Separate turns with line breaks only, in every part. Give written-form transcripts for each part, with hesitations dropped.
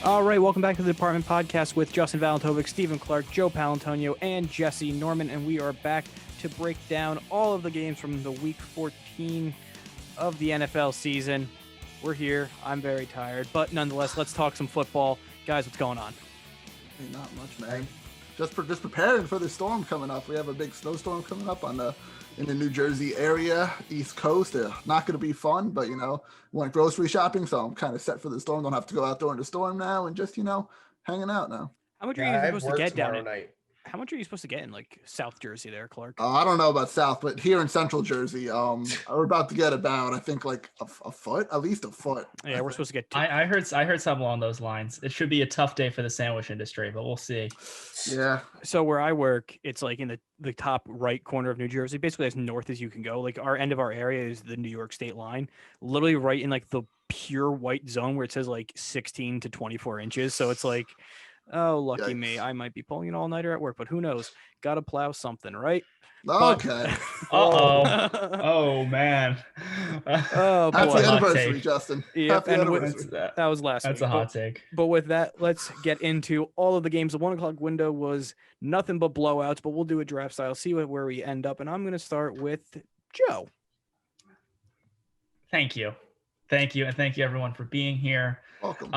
All right, welcome back to the Department Podcast with Justin Valentovic, Stephen Clark, Joe Paolantonio, and Jesse Norman, and we are back to break down all of the games from the Week 14 of the NFL season. We're here. I'm very tired, but nonetheless, let's talk some football. Guys, what's going on?
Hey, not much, man. Just preparing for the storm coming up. We have a big snowstorm coming up in the New Jersey area, East Coast. Not going to be fun, but, went grocery shopping, so I'm kind of set for the storm. Don't have to go out during the storm now and just, hanging out now.
How much are you supposed to get down night? How much are you supposed to get in, like, South Jersey there, Clark?
I don't know about South, but here in Central Jersey, we're about to get about, I think, like a foot, at least a foot.
Yeah, we're supposed to get
I heard something along those lines. It should be a tough day for the sandwich industry, but we'll see.
Yeah.
So where I work, it's like in the top right corner of New Jersey, basically as north as you can go. Like our end of our area is the New York state line, literally right in like the pure white zone where it says like 16 to 24 inches. So it's like, oh, lucky me. I might be pulling an all-nighter at work, but who knows? Got to plow something, right?
Okay.
Oh, man.
Oh, boy.
Happy anniversary, Justin.
Yep,
Happy anniversary.
That was last week.
That's a hot take.
But with that, let's get into all of the games. The 1 o'clock window was nothing but blowouts, but we'll do a draft style, see where we end up. And I'm going to start with Joe.
Thank you. And thank you, everyone, for being here.
Welcome.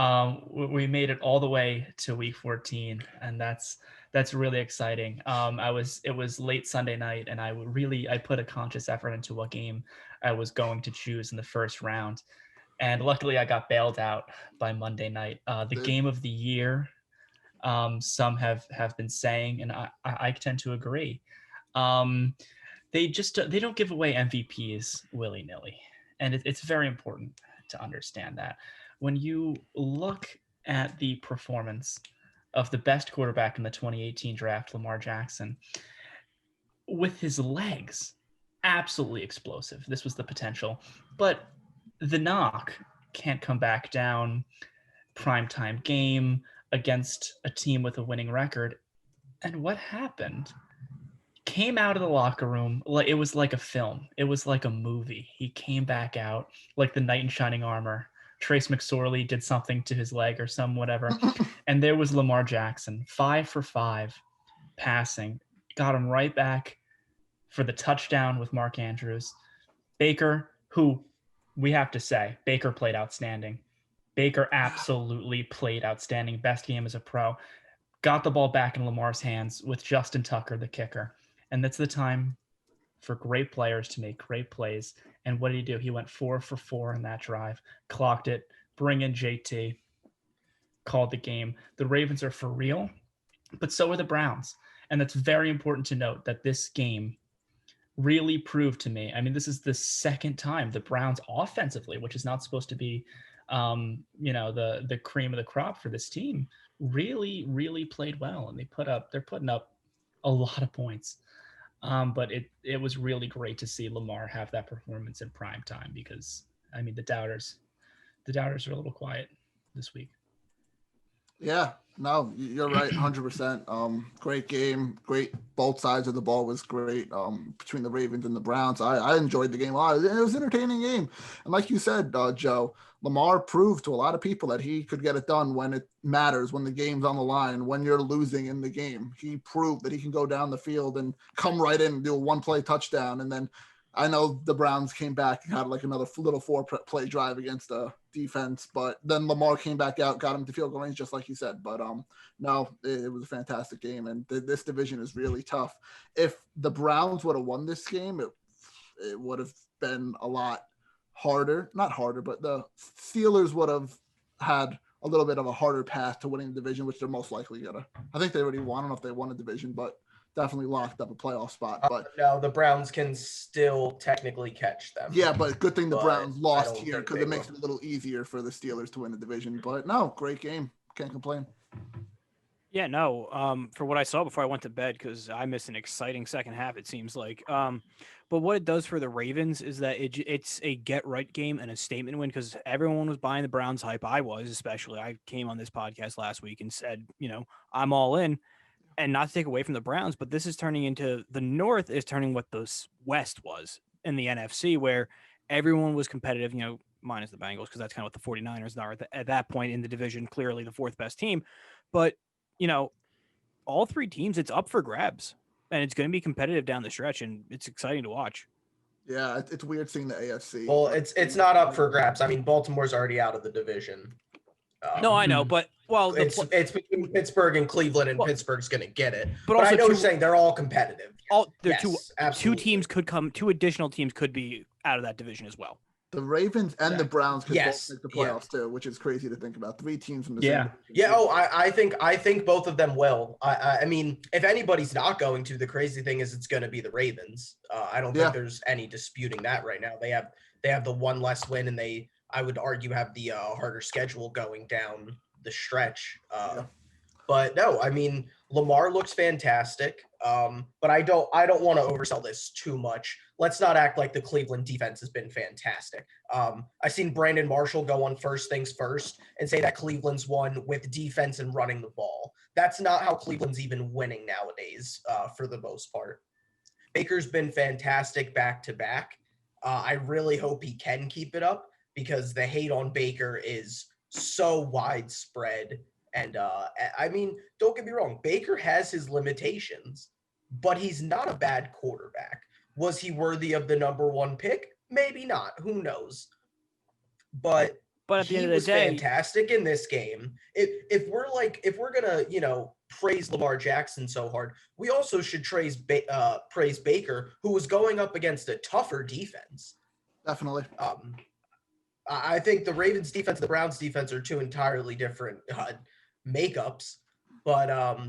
We made it all the way to Week 14, and that's really exciting. It was late Sunday night, and I put a conscious effort into what game I was going to choose in the first round, and luckily I got bailed out by Monday night. The game of the year, some have been saying, and I tend to agree. They don't give away MVPs willy-nilly, and it's very important to understand that. When you look at the performance of the best quarterback in the 2018 draft, Lamar Jackson, with his legs, absolutely explosive. This was the potential. But the knock can't come back down. Primetime game against a team with a winning record. And what happened? Came out of the locker room, it was like a film. It was like a movie. He came back out like the knight in shining armor. Trace McSorley did something to his leg or some whatever. And there was Lamar Jackson, 5 for 5 passing. Got him right back for the touchdown with Mark Andrews. Baker, who we have to say, Baker played outstanding. Baker absolutely played outstanding. Best game as a pro. Got the ball back in Lamar's hands with Justin Tucker, the kicker. And that's the time for great players to make great plays. And what did he do? He went 4 for 4 in that drive, clocked it, bring in JT, called the game. The Ravens are for real, but so are the Browns. And that's very important to note that this game really proved to me. I mean, this is the second time the Browns offensively, which is not supposed to be, the cream of the crop for this team, really, really played well. And they're putting up a lot of points. But it was really great to see Lamar have that performance in prime time because, I mean, the doubters are a little quiet this week.
Yeah, no, you're right, 100%. Great game, great. Both sides of the ball was great between the Ravens and the Browns. I enjoyed the game a lot. It was an entertaining game. And like you said, Joe, Lamar proved to a lot of people that he could get it done when it matters, when the game's on the line, when you're losing in the game. He proved that he can go down the field and come right in and do a one-play touchdown. And then I know the Browns came back and had like another little 4-play drive against the defense, but then Lamar came back out, got him to field goal range, just like you said. But no, it was a fantastic game, and this division is really tough. If the Browns would have won this game, it would have been a lot harder. Not harder, but the Steelers would have had a little bit of a harder path to winning the division, which they're most likely gonna. I think they already won. I don't know if they won a division, but definitely locked up a playoff spot. But
no, the Browns can still technically catch them.
Yeah, but good thing the Browns lost here because it makes it a little easier for the Steelers to win the division. But no, great game. Can't complain.
Yeah, no, for what I saw before I went to bed, because I missed an exciting second half, it seems like. But what it does for the Ravens is that it's a get-right game and a statement win, because everyone was buying the Browns hype. I was, especially. I came on this podcast last week and said, I'm all in. And not to take away from the Browns, but this is turning into the North is turning what the West was in the NFC, where everyone was competitive. minus the Bengals, because that's kind of what the 49ers are at that point in the division, clearly the fourth best team. But, all three teams, it's up for grabs, and it's going to be competitive down the stretch, and it's exciting to watch.
Yeah, it's weird seeing the AFC.
Well, it's not up for grabs. I mean, Baltimore's already out of the division.
No, I know, but
it's between Pittsburgh and Cleveland, and Pittsburgh's going to get it.
But
But I
also
know you're saying they're all competitive.
Two teams could come. Two additional teams could be out of that division as well.
The Ravens and the Browns could
Yes.
both make the playoffs too, which is crazy to think about. 3 teams from the
Yeah.
same division.
Yeah. Oh, I think both of them will. I mean, if anybody's not going to, the crazy thing is it's going to be the Ravens. I don't think there's any disputing that right now. They have the one less win, and I would argue have the harder schedule going down the stretch. But no, I mean, Lamar looks fantastic. But I don't want to oversell this too much. Let's not act like the Cleveland defense has been fantastic. I've seen Brandon Marshall go on First Things First and say that Cleveland's won with defense and running the ball. That's not how Cleveland's even winning nowadays, for the most part. Baker's been fantastic back to back. I really hope he can keep it up, because the hate on Baker is so widespread. And I mean, don't get me wrong, Baker has his limitations, but he's not a bad quarterback. Was he worthy of the number 1 pick? Maybe not. Who knows? But
at the end of the day,
fantastic in this game. If we're gonna praise Lamar Jackson so hard, we also should praise Baker, who was going up against a tougher defense.
Definitely.
I think the Ravens defense and the Browns defense are two entirely different makeups. But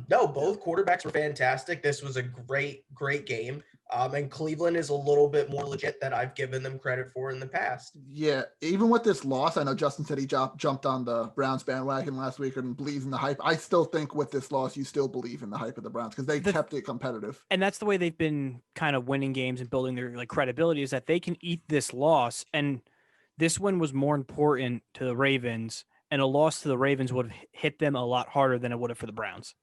no, both quarterbacks were fantastic. This was a great game. And Cleveland is a little bit more legit than I've given them credit for in the past.
Yeah, even with this loss, I know Justin said he jumped on the Browns bandwagon last week and believes in the hype. I still think with this loss, you still believe in the hype of the Browns, because they kept it competitive.
And that's the way they've been kind of winning games and building their credibility, is that they can eat this loss. And this win was more important to the Ravens, and a loss to the Ravens would have hit them a lot harder than it would have for the Browns.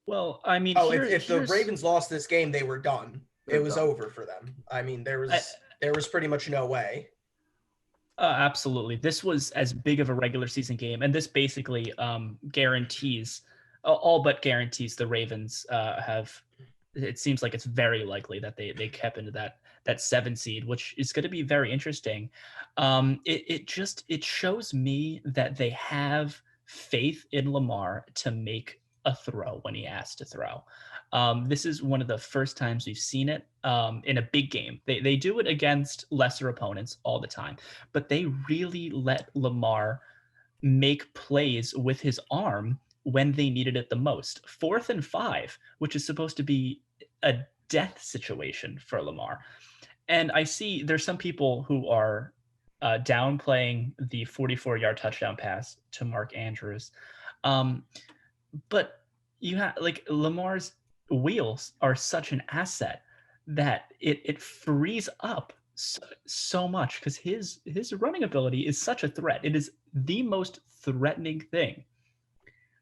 Well, I mean,
if the Ravens lost this game, they were done. It was over for them. I mean, there was pretty much no way.
Absolutely. This was as big of a regular season game, and this basically guarantees, all but guarantees, the Ravens have. It seems like it's very likely that they kept into that 7 seed, which is going to be very interesting. It shows me that they have faith in Lamar to make a throw when he asked to throw. This is one of the first times we've seen it in a big game. They do it against lesser opponents all the time, but they really let Lamar make plays with his arm when they needed it the most. 4th and 5, which is supposed to be a death situation for Lamar. And I see there's some people who are downplaying the 44-yard touchdown pass to Mark Andrews. But you have Lamar's wheels are such an asset that it frees up so much, because his running ability is such a threat. It is the most threatening thing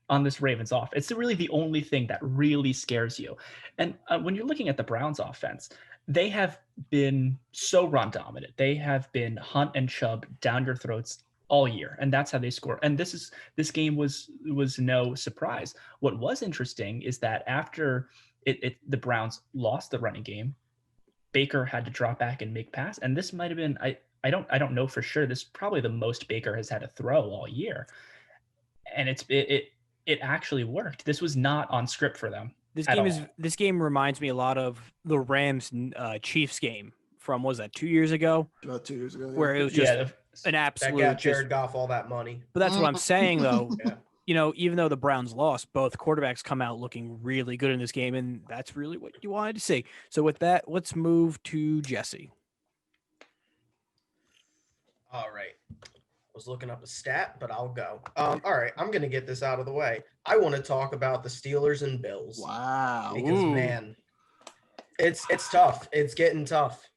on this Ravens offense. It's really the only thing that really scares you. And when you're looking at the Browns offense, they have been so run dominant. They have been Hunt and Chubb down your throats all year, and that's how they score. And this game was no surprise. What was interesting is that after the Browns lost the running game, Baker had to drop back and make pass, and this might have been I don't know for sure. This is probably the most Baker has had to throw all year, and it actually worked. This was not on script for them.
This game reminds me a lot of the Rams Chiefs game from, was that 2 years ago?
About 2 years ago, yeah.
Where it was just an absolute.
That got Jared Goff all that money.
But that's what I'm saying, though.
Yeah.
Even though the Browns lost, both quarterbacks come out looking really good in this game, and that's really what you wanted to see. So with that, let's move to Jesse.
All right. Was looking up a stat, but I'll go. All right, I'm gonna get this out of the way. I want to talk about the Steelers and Bills.
Wow.
Because man, it's tough. It's getting tough.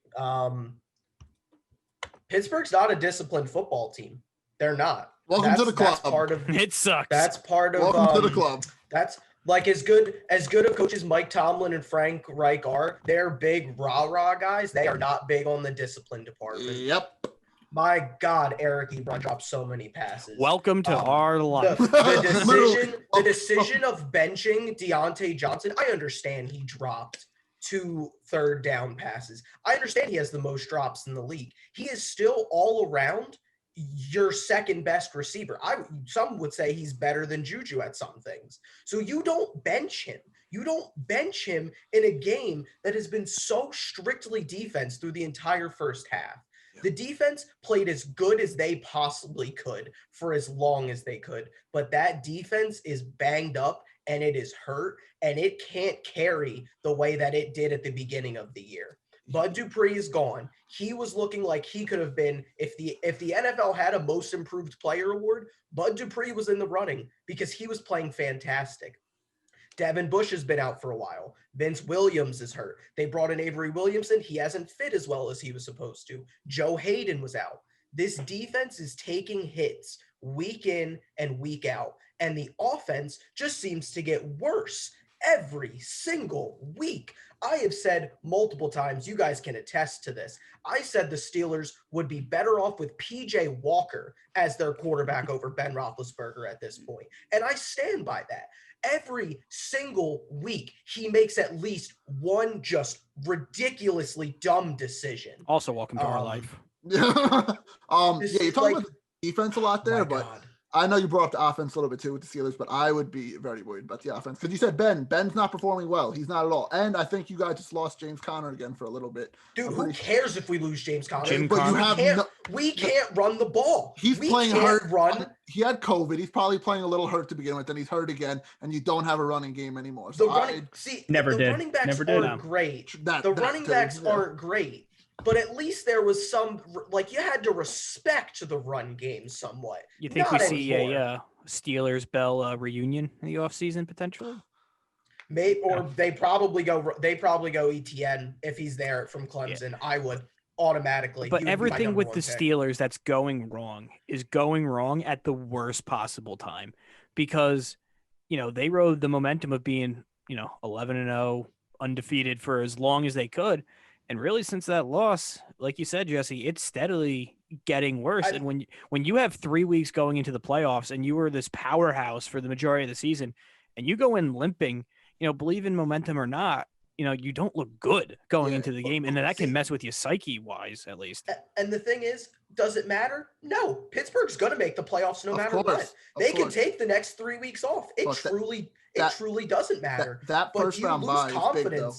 Pittsburgh's not a disciplined football team. They're not.
Welcome to the club.
That's part of
It sucks.
That's part of
Welcome to the club.
That's like as good of coaches Mike Tomlin and Frank Reich are. They're big rah-rah guys. They are not big on the discipline department.
Yep.
My God, Eric Ebron dropped so many passes.
Welcome to our life.
The decision of benching Deontay Johnson, I understand he dropped 2 third down passes. I understand he has the most drops in the league. He is still all around your second best receiver. Some would say he's better than Juju at some things. So you don't bench him. You don't bench him in a game that has been so strictly defense through the entire first half. The defense played as good as they possibly could for as long as they could, but that defense is banged up and it is hurt and it can't carry the way that it did at the beginning of the year. Bud Dupree is gone. He was looking like he could have been, if the NFL had a most improved player award, Bud Dupree was in the running because he was playing fantastic. Devin Bush has been out for a while. Vince Williams is hurt. They brought in Avery Williamson. He hasn't fit as well as he was supposed to. Joe Hayden was out. This defense is taking hits week in and week out, and the offense just seems to get worse every single week. I have said multiple times, you guys can attest to this. I said the Steelers would be better off with PJ Walker as their quarterback over Ben Roethlisberger at this point, and I stand by that. Every single week, he makes at least one just ridiculously dumb decision.
Also, welcome to our life.
Yeah, you're talking about defense a lot there, but
God.
I know you brought up the offense a little bit too with the Steelers, but I would be very worried about the offense because you said Ben's not performing well. He's not at all. And I think you guys just lost James Conner again for a little bit.
Dude, who cares if we lose James Conner? We can't run the ball.
He's playing hurt. He had COVID. He's probably playing a little hurt to begin with, then he's hurt again, and you don't have a running game anymore. So
running backs aren't great. The running backs aren't great. But at least there was some, like, you had to respect the run game somewhat.
You think we see a Steelers-Bell reunion in the offseason potentially?
Maybe, or they probably go ETN if he's there from Clemson. Yeah. I would automatically.
But everything with the Steelers that's going wrong is going wrong at the worst possible time because, they rode the momentum of being, 11-0, undefeated for as long as they could. And really, since that loss, like you said, Jesse, it's steadily getting worse. And when you have 3 weeks going into the playoffs and you were this powerhouse for the majority of the season and you go in limping, believe in momentum or not, you don't look good going into the game. And that can mess with you psyche-wise, at least.
And the thing is, does it matter? No. Pittsburgh's going to make the playoffs no matter what. They can take the next 3 weeks off. It truly doesn't matter.
That first round bye is big, though.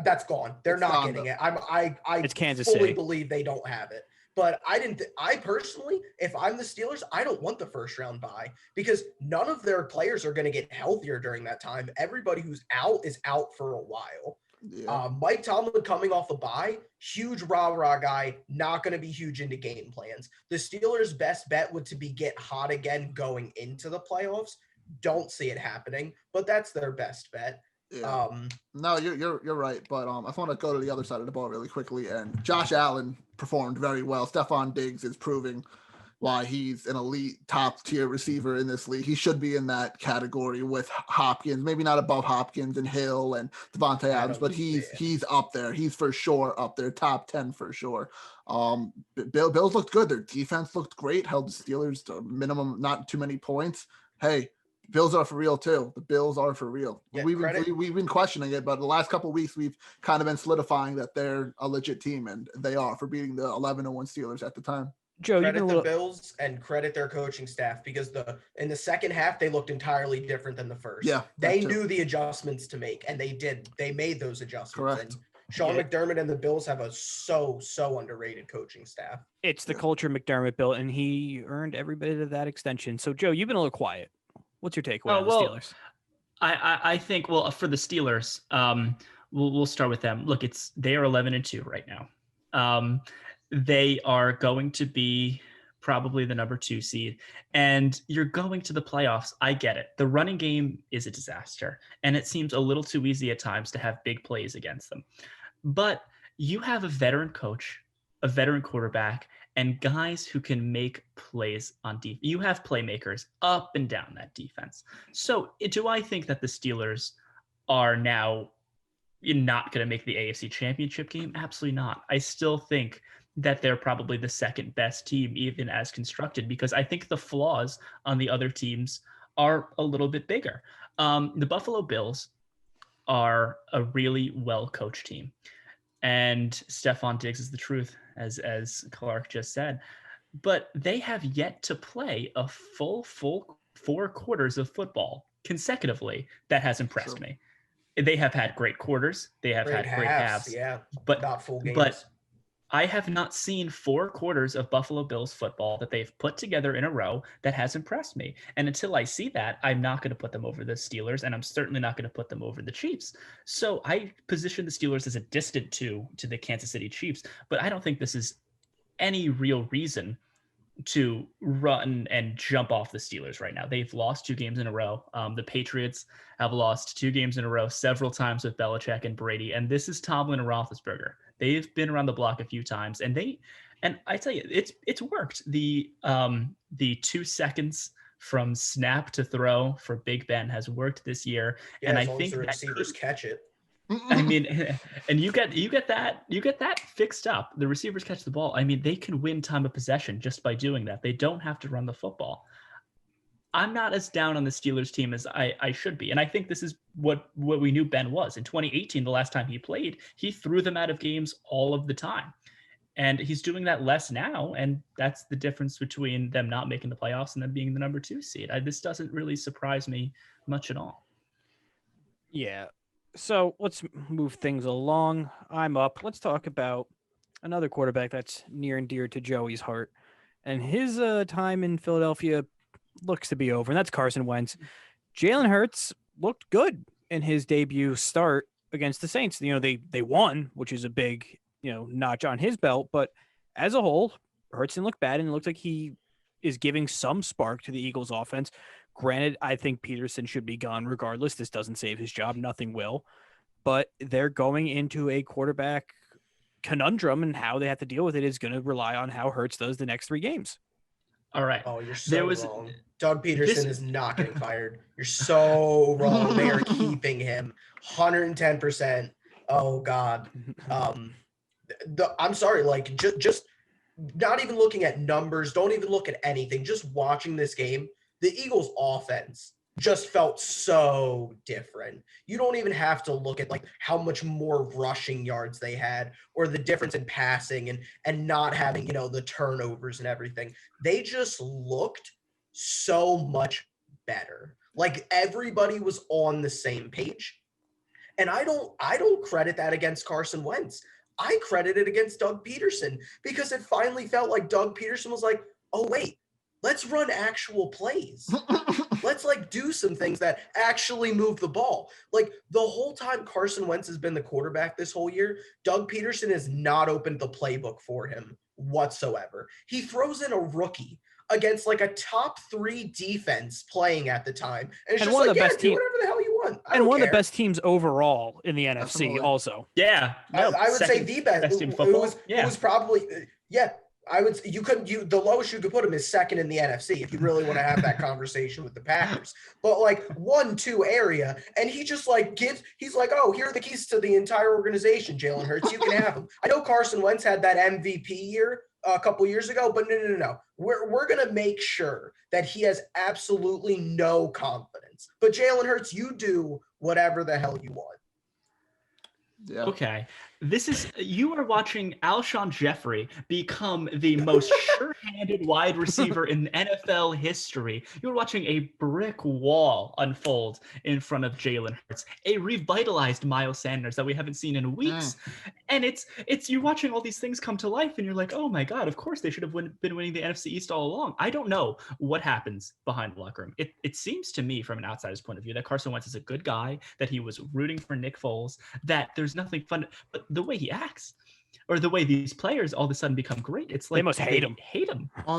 That's gone. They're not getting it. I
it's Kansas
fully
City.
Believe they don't have it. But I personally, if I'm the Steelers, I don't want the first round bye because none of their players are going to get healthier during that time. Everybody who's out is out for a while. Yeah. Mike Tomlin coming off a bye, huge rah-rah guy, not going to be huge into game plans. The Steelers' best bet would to be get hot again going into the playoffs. Don't see it happening, but that's their best bet.
Yeah. No, you're right, but I just want to go to the other side of the ball really quickly. And Josh Allen performed very well. Stephon Diggs is proving why he's an elite top tier receiver in this league. He should be in that category with Hopkins, maybe not above Hopkins and Hill and Devontae Adams, but he's up there. He's for sure up there, top 10 for sure. Bills looked good. Their defense looked great. Held the Steelers to a minimum, not too many points. Hey. Bills are for real too. The Bills are for real. Yeah, we've been questioning it, but the last couple of weeks we've kind of been solidifying that they're a legit team, and they are for beating the 11-1 Steelers at the time.
Joe, credit the Bills and credit their coaching staff because in the second half they looked entirely different than the first.
Yeah,
they knew the adjustments to make, and they did. They made those adjustments.
Correct.
And Sean McDermott and the Bills have a so underrated coaching staff.
It's the culture McDermott built, and he earned every bit of that extension. So, Joe, you've been a little quiet. What's your takeaway on the Steelers?
I think, for the Steelers, we'll start with them. Look, they are 11-2 right now. They are going to be probably the number 2 seed, and you're going to the playoffs. I get it. The running game is a disaster, and it seems a little too easy at times to have big plays against them. But you have a veteran coach, a veteran quarterback, and guys who can make plays on defense. You have playmakers up and down that defense. So do I think that the Steelers are now not going to make the AFC Championship game? Absolutely not. I still think that they're probably the second best team, even as constructed, because I think the flaws on the other teams are a little bit bigger. The Buffalo Bills are a really well-coached team, and Stephon Diggs is the truth, as Clark just said. But they have yet to play a full 4 quarters of football consecutively that has impressed me. They have had great quarters, they have had great halves,
yeah,
but
not full games.
But I have not seen 4 quarters of Buffalo Bills football that they've put together in a row that has impressed me. And until I see that, I'm not going to put them over the Steelers, and I'm certainly not going to put them over the Chiefs. So I position the Steelers as a distant two to the Kansas City Chiefs, but I don't think this is any real reason to run and jump off the Steelers right now. They've lost 2 games in a row. The Patriots have lost 2 games in a row several times with Belichick and Brady, and this is Tomlin and Roethlisberger. They've been around the block a few times, and I tell you, it's worked. The 2 seconds from snap to throw for Big Ben has worked this year,
yeah,
and
as
I
long
think
as the receivers catch it.
I mean, and you get that fixed up. The receivers catch the ball. I mean, they can win time of possession just by doing that. They don't have to run the football. I'm not as down on the Steelers team as I should be. And I think this is what we knew Ben was. In 2018, the last time he played, he threw them out of games all of the time. And he's doing that less now. And that's the difference between them not making the playoffs and them being the number 2 seed. This doesn't really surprise me much at all.
Yeah. So let's move things along. I'm up. Let's talk about another quarterback that's near and dear to Joey's heart. And his time in Philadelphia looks to be over, and that's Carson Wentz. Jalen Hurts looked good in his debut start against the Saints. You know, they won, which is a big, notch on his belt. But as a whole, Hurts didn't look bad, and it looks like he is giving some spark to the Eagles' offense. Granted, I think Peterson should be gone regardless. This doesn't save his job. Nothing will. But they're going into a quarterback conundrum, and how they have to deal with it is going to rely on how Hurts does the next 3 games.
All right.
Oh, you're so wrong. Doug Peterson is not getting fired. You're so wrong. They are keeping him 110%. Oh, God. I'm sorry. Like, just not even looking at numbers. Don't even look at anything. Just watching this game, the Eagles' offense just felt so different. You don't even have to look at like how much more rushing yards they had or the difference in passing and not having, the turnovers and everything. They just looked so much better. Like everybody was on the same page. And I don't credit that against Carson Wentz. I credit it against Doug Peterson because it finally felt like Doug Peterson was like, oh, wait, let's run actual plays. Let's do some things that actually move the ball. Like the whole time Carson Wentz has been the quarterback this whole year, Doug Peterson has not opened the playbook for him whatsoever. He throws in a rookie against a top 3 defense playing at the time. And it's just
one of the best
do whatever the hell you want.
And one of the best teams overall in the NFC
Absolutely.
also.
Yeah.
No, I would say the best.
in football.
It was probably, I would. The lowest you could put him is second in the NFC if you really want to have that conversation with the Packers. But 1-2 area, and he just he's like, oh, here are the keys to the entire organization. Jalen Hurts, you can have them. I know Carson Wentz had that MVP year a couple years ago, but no. We're gonna make sure that he has absolutely no confidence. But Jalen Hurts, you do whatever the hell you want.
Yeah.
Okay. You are watching Alshon Jeffrey become the most sure-handed wide receiver in NFL history. You're watching a brick wall unfold in front of Jalen Hurts, a revitalized Miles Sanders that we haven't seen in weeks. And it's you're watching all these things come to life, and you're like, oh my God, of course they should have been winning the NFC East all along. I don't know what happens behind the locker room. It seems to me, from an outsider's point of view, that Carson Wentz is a good guy, that he was rooting for Nick Foles, that there's nothing fun, but the way he acts, or the way these players all of a sudden become great, it's like
they must hate him.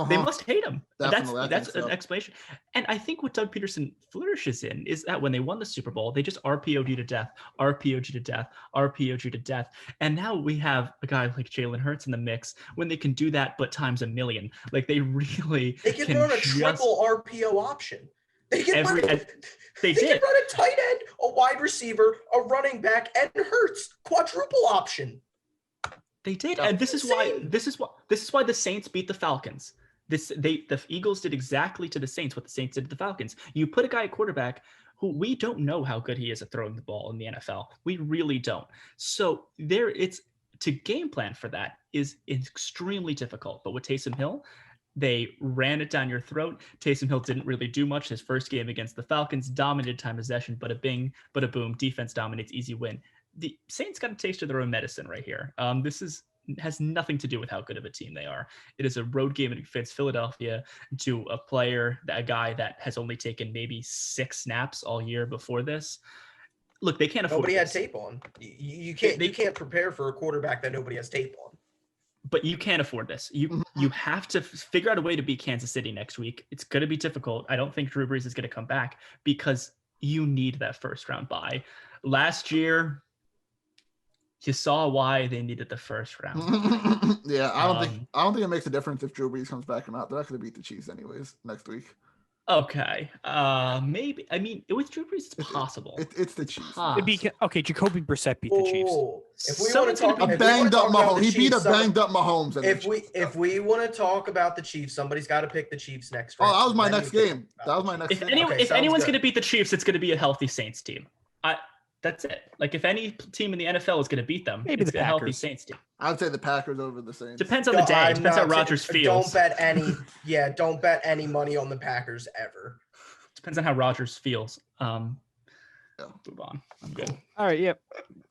They must hate him.
Definitely,
That's an explanation. And I think what Doug Peterson flourishes in is that when they won the Super Bowl, they just RPO'd you to death, RPO'd you to death, RPO'd you to death. And now we have a guy like Jalen Hurts in the mix when they can do that, but times a million. Like they can
run a triple RPO option. They can run a tight end, a wide receiver, a running back, and Hurts quadruple option.
They did,
Yeah.
and this is why the Saints beat the Falcons. The Eagles did exactly to the Saints what the Saints did to the Falcons. You put a guy at quarterback who we don't know how good he is at throwing the ball in the NFL. We really don't. So it's to game plan for that is extremely difficult. But with Taysom Hill, they ran it down your throat. Taysom Hill didn't really do much. His first game against the Falcons dominated time possession, but a bing, but a boom. Defense dominates, easy win. The Saints got a taste of their own medicine right here. Has nothing to do with how good of a team they are. It is a road game against Philadelphia to a guy that has only taken maybe 6 snaps all year before this. Look, they can't afford
Nobody had
this.
tape on. You can't prepare for a quarterback that nobody has tape on.
But you can't afford this. You have to figure out a way to beat Kansas City next week. It's going to be difficult. I don't think Drew Brees is going to come back because you need that first round bye. Last year, you saw why they needed the first round.
Yeah, I don't think it makes a difference if Drew Brees comes back or not. They're not going to beat the Chiefs anyways next week.
Okay, maybe. I mean, with Drew Brees, it's possible.
It's the Chiefs.
Okay, Jacoby Brissett beat the Chiefs.
If we want to talk
a banged up Mahomes, he beat a banged up Mahomes.
If we want to talk about the Chiefs, somebody's got to pick the Chiefs next round.
Oh, that was my next game. That was my next game.
If anyone's going to beat the Chiefs, it's going to be a healthy Saints team. That's it. Like, if any team in the NFL is going to beat them,
maybe
it's
the
a
Packers.
healthy Saints team.
I'd say the Packers over the Saints.
Depends on the day. Depends how Rodgers feels.
Don't bet any money on the Packers ever.
Depends on how Rodgers feels. Move on. I'm good.
All right. Yep.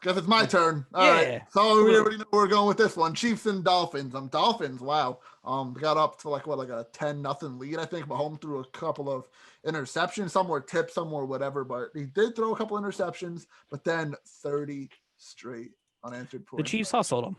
Guess it's my turn. All right. So we already know where we're going with this one. Chiefs and Dolphins. Dolphins. Wow. Got up to like a 10-0 lead. I think Mahomes threw a couple of interceptions. Some were tipped, some were whatever. But he did throw a couple interceptions. But then 30 straight unanswered points.
The Chiefs hustled them.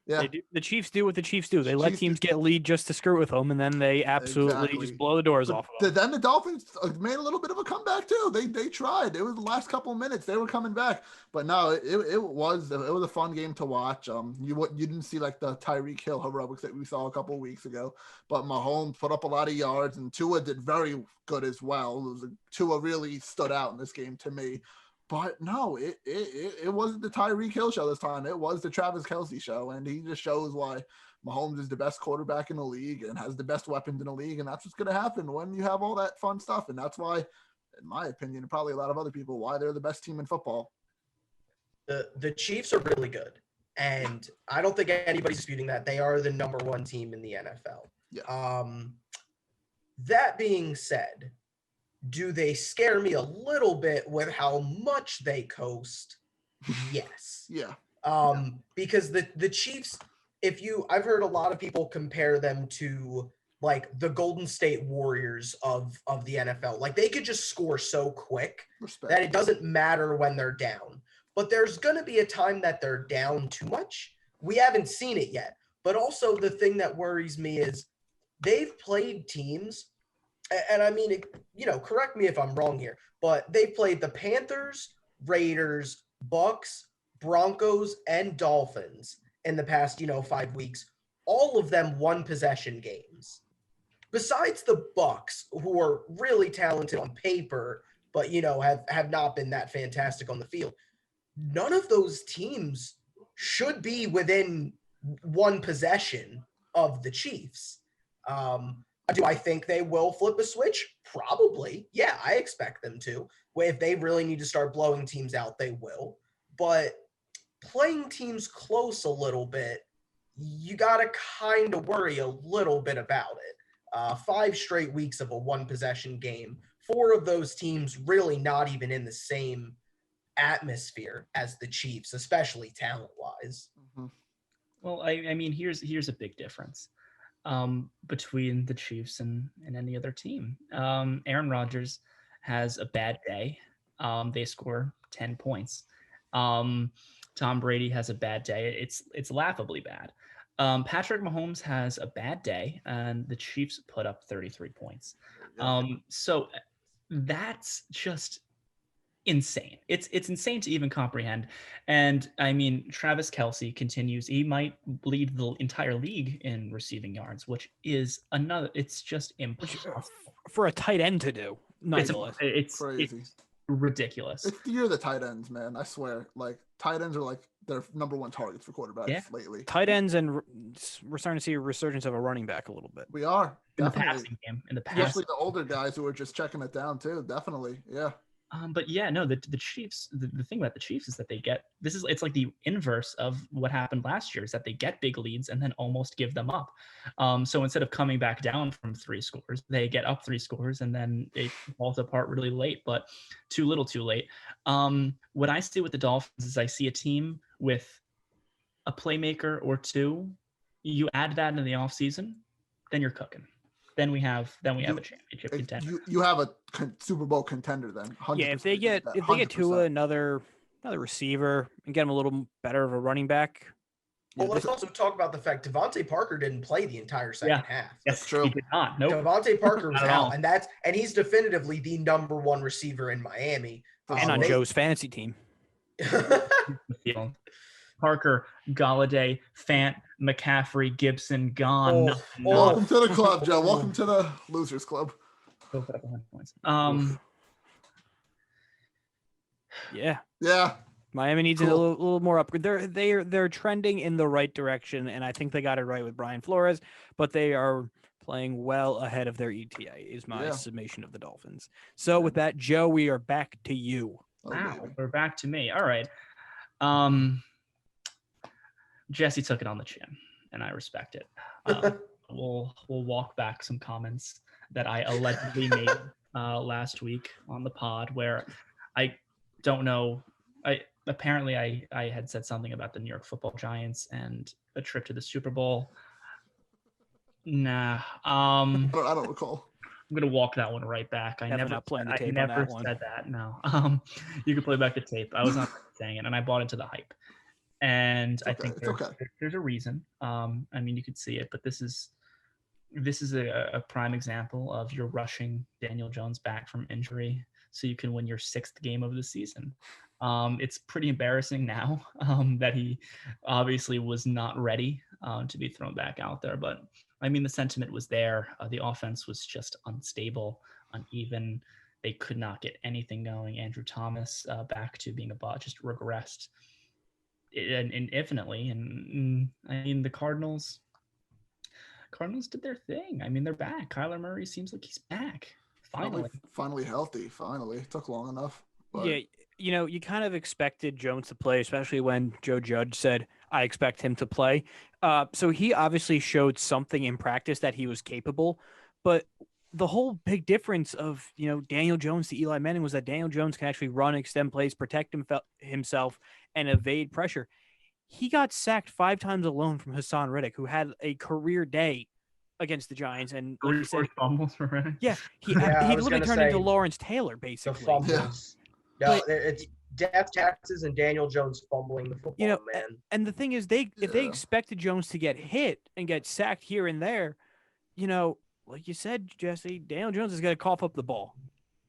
Yeah.
The Chiefs do what the Chiefs do. They let teams get lead just to screw with them, and then they absolutely just blow the doors off of them.
Then the Dolphins made a little bit of a comeback too. They tried. It was the last couple of minutes. They were coming back, but no, it was a fun game to watch. You didn't see like the Tyreek Hill heroics that we saw a couple of weeks ago, but Mahomes put up a lot of yards, and Tua did very good as well. Tua really stood out in this game to me. But no, it wasn't the Tyreek Hill show this time. It was the Travis Kelce show, and he just shows why Mahomes is the best quarterback in the league and has the best weapons in the league, and that's what's going to happen when you have all that fun stuff. And that's why, in my opinion, and probably a lot of other people, why they're the best team in football.
The Chiefs are really good, and I don't think anybody's disputing that. They are the number 1 team in the NFL.
Yeah.
That being said, do they scare me a little bit with how much they coast? Yes.
Yeah.
Because the Chiefs, I've heard a lot of people compare them to like the Golden State Warriors of the NFL. Like they could just score so quick that it doesn't matter when they're down. But there's going to be a time that they're down too much. We haven't seen it yet. But also the thing that worries me is they've played teams. And I mean, correct me if I'm wrong here, but they played the Panthers, Raiders, Bucks, Broncos, and Dolphins in the past, 5 weeks. All of them 1-possession games. Besides the Bucks, who are really talented on paper, but, have not been that fantastic on the field. None of those teams should be within 1 possession of the Chiefs. Do I think they will flip a switch? Probably. Yeah, I expect them to. If they really need to start blowing teams out, they will. But playing teams close a little bit, you got to kind of worry a little bit about it. 5 straight weeks of a 1-possession game. 4 of those teams really not even in the same atmosphere as the Chiefs, especially talent-wise.
Mm-hmm.
Well, I mean, here's a big difference between the Chiefs and any other team. Aaron Rodgers has a bad day. They score 10 points. Tom Brady has a bad day. It's laughably bad. Patrick Mahomes has a bad day, and the Chiefs put up 33 points. So that's just insane. It's insane to even comprehend. And I mean, Travis Kelce continues. He might lead the entire league in receiving yards, which is it's just impossible
for a tight end to do.
It's
crazy.
It's ridiculous.
You're the tight ends, man. I swear. Like tight ends are like their number one targets for quarterbacks lately.
Tight ends, and we're starting to see a resurgence of a running back a little bit.
We are
in the
definitely
passing game. In the
especially
passing.
the older guys who are just checking it down too. Definitely, yeah.
But yeah, no, the Chiefs, the thing about the Chiefs is that it's like the inverse of what happened last year, is that they get big leads and then almost give them up. So instead of coming back down from 3 scores, they get up 3 scores and then it falls apart really late, but too little too late. What I see with the Dolphins is I see a team with a playmaker or two. You add that into the offseason, then you're cooking. Then we have a championship contender.
You have a Super Bowl contender then. 100%.
Yeah, if they get Tua another receiver and get him a little better of a running back.
Well, let's also talk about the fact Devontae Parker didn't play the entire second half.
Yes,
true.
He did not. Nope.
Devontae Parker was
Not at all.
out, and he's definitively the number 1 receiver in Miami.
And on Joe's fantasy team.
Parker, Galladay, Fant, McCaffrey, Gibson, gone.
Welcome to the club, Joe. Welcome to the losers club.
Yeah. Miami needs a little more upgrade. They're trending in the right direction, and I think they got it right with Brian Flores, but they are playing well ahead of their ETA is my summation of the Dolphins. So with that, Joe, we are back to you.
Wow, we're back to me. All right. Jesse took it on the chin, and I respect it. We'll walk back some comments that I allegedly made last week on the pod, where I don't know. Apparently I had said something about the New York Football Giants and a trip to the Super Bowl. Nah.
I don't recall.
I'm gonna walk that one right back. I never said that. No. You can play back the tape. I was not saying it, and I bought into the hype. And I think there's a reason. I mean, you could see it, but this is a prime example of you're rushing Daniel Jones back from injury so you can win your 6th game of the season. It's pretty embarrassing now that he obviously was not ready to be thrown back out there. But I mean, the sentiment was there. The offense was just unstable, uneven. They could not get anything going. Andrew Thomas back to being a bot, just regressed infinitely. And I mean, the Cardinals did their thing. I mean, they're back. Kyler Murray seems like he's back.
Finally healthy. Finally. It took long enough. But...
Yeah, you kind of expected Jones to play, especially when Joe Judge said, I expect him to play. So he obviously showed something in practice that he was capable. But the whole big difference of, Daniel Jones to Eli Manning was that Daniel Jones can actually run, extend plays, protect himself, and evade pressure. He got sacked 5 times alone from Hassan Riddick, who had a career day against the Giants. And he said,
fumbles for Riddick.
Yeah, he literally turned into Lawrence Taylor, basically.
The fumbles. No, it's death taxes and Daniel Jones fumbling the football, man.
And the thing is, if they expected Jones to get hit and get sacked here and there, like you said, Jesse, Daniel Jones is going to cough up the ball.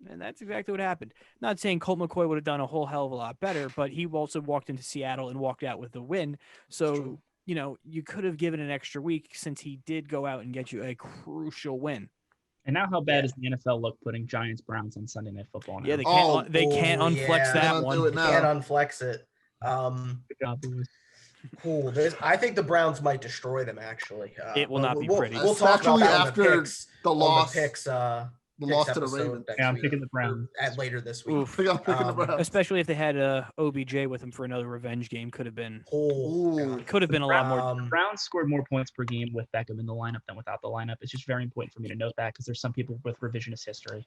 And that's exactly what happened. Not saying Colt McCoy would have done a whole hell of a lot better, but he also walked into Seattle and walked out with the win. So, you could have given an extra week since he did go out and get you a crucial win.
And now how bad does the NFL look putting Giants-Browns on Sunday Night Football now?
Yeah, they can't unflex that one.
They can't unflex it.
Good job, boys.
Cool. I think the Browns might destroy them, actually.
It will not be pretty.
We'll talk about that
after the loss.
The
loss to the Ravens.
Yeah, I'm picking the Browns.
Later this week.
I'm picking the Browns.
Especially if they had OBJ with him for another revenge game, could have been a lot more.
The Browns scored more points per game with Beckham in the lineup than without the lineup. It's just very important for me to note that because there's some people with revisionist history.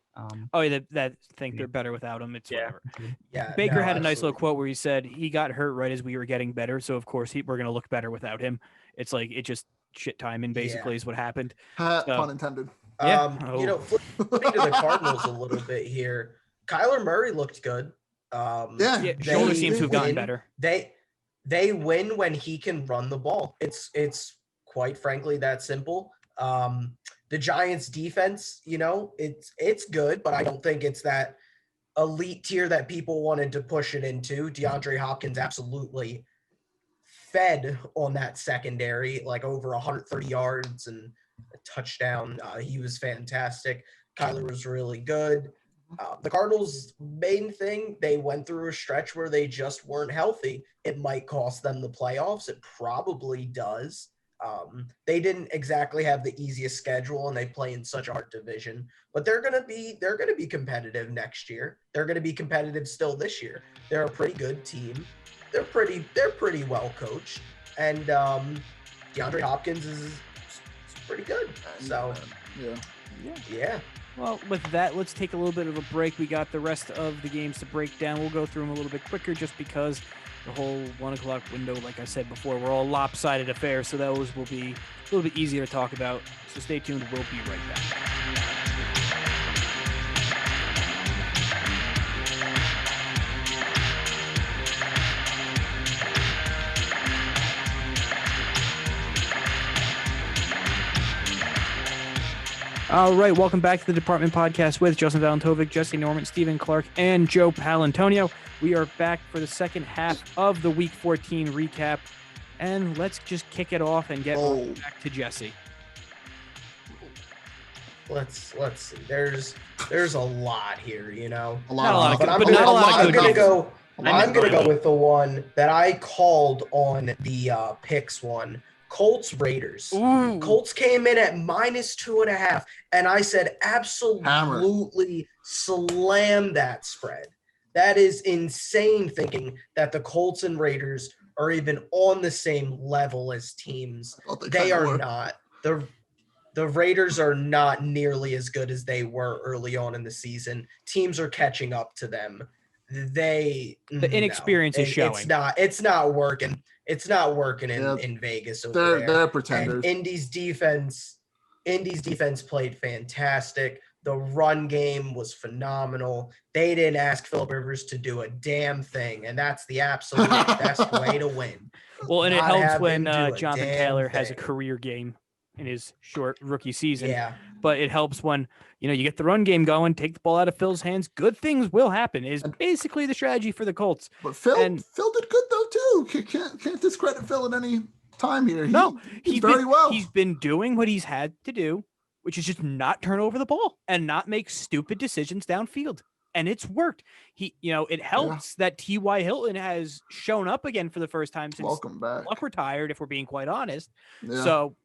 That think they're better without him. It's whatever. Yeah. Baker had a nice little quote where he said he got hurt right as we were getting better, so of course we're going to look better without him. It's like it just shit timing basically is what happened.
Pun intended.
Flipping to the Cardinals a little bit here. Kyler Murray looked good.
Shoulder seems to have gotten better.
They win when he can run the ball. It's quite frankly that simple. The Giants defense, it's good, but I don't think it's that elite tier that people wanted to push it into. DeAndre Hopkins absolutely fed on that secondary, like over 130 yards and a touchdown. He was fantastic. Kyler was really good. The Cardinals' main thing, they went through a stretch where they just weren't healthy. It might cost them the playoffs. It probably does. They didn't exactly have the easiest schedule, and they play in such a hard division. But they're gonna be competitive next year. They're gonna be competitive still this year. They're a pretty good team. They're pretty well coached, and DeAndre Hopkins is pretty good. So yeah.
Well, with that, let's take a little bit of a break. We got the rest of the games to break down. We'll go through them a little bit quicker just because the whole 1 o'clock window, like I said before, we're all lopsided affairs, so those will be a little bit easier to talk about. So stay tuned. We'll be right back. All right, welcome back to the Department Podcast with Justin Valentovic, Jesse Norman, Stephen Clark, and Joe Paolantonio. We are back for the second half of the Week 14 recap, and let's just kick it off and get back to Jesse.
Let's see. There's a lot here, you know.
I'm
gonna go with the one that I called on the picks one. Colts Raiders.
Ooh.
Colts came in at -2.5, and I said absolutely slam that spread. That is insane thinking that the Colts and Raiders are even on the same level as teams. They are not. The Raiders are not nearly as good as they were early on in the season. Teams are catching up to them. The
inexperience is showing.
It's not working. It's not working in Vegas over there.
They're pretenders.
And Indy's defense played fantastic. The run game was phenomenal. They didn't ask Phillip Rivers to do a damn thing, and that's the absolute best way to win.
Well, and it helps when Jonathan Taylor has a career game in his short rookie season.
Yeah.
But it helps when, you get the run game going, take the ball out of Phil's hands. Good things will happen is basically the strategy for the Colts.
But Phil did good though too. Can't discredit Phil at any time here. He's very well.
He's been doing what he's had to do, which is just not turn over the ball and not make stupid decisions downfield. And it's worked. It helps that T.Y. Hilton has shown up again for the first time since
Welcome back.
Luck retired, if we're being quite honest.
Yeah.
So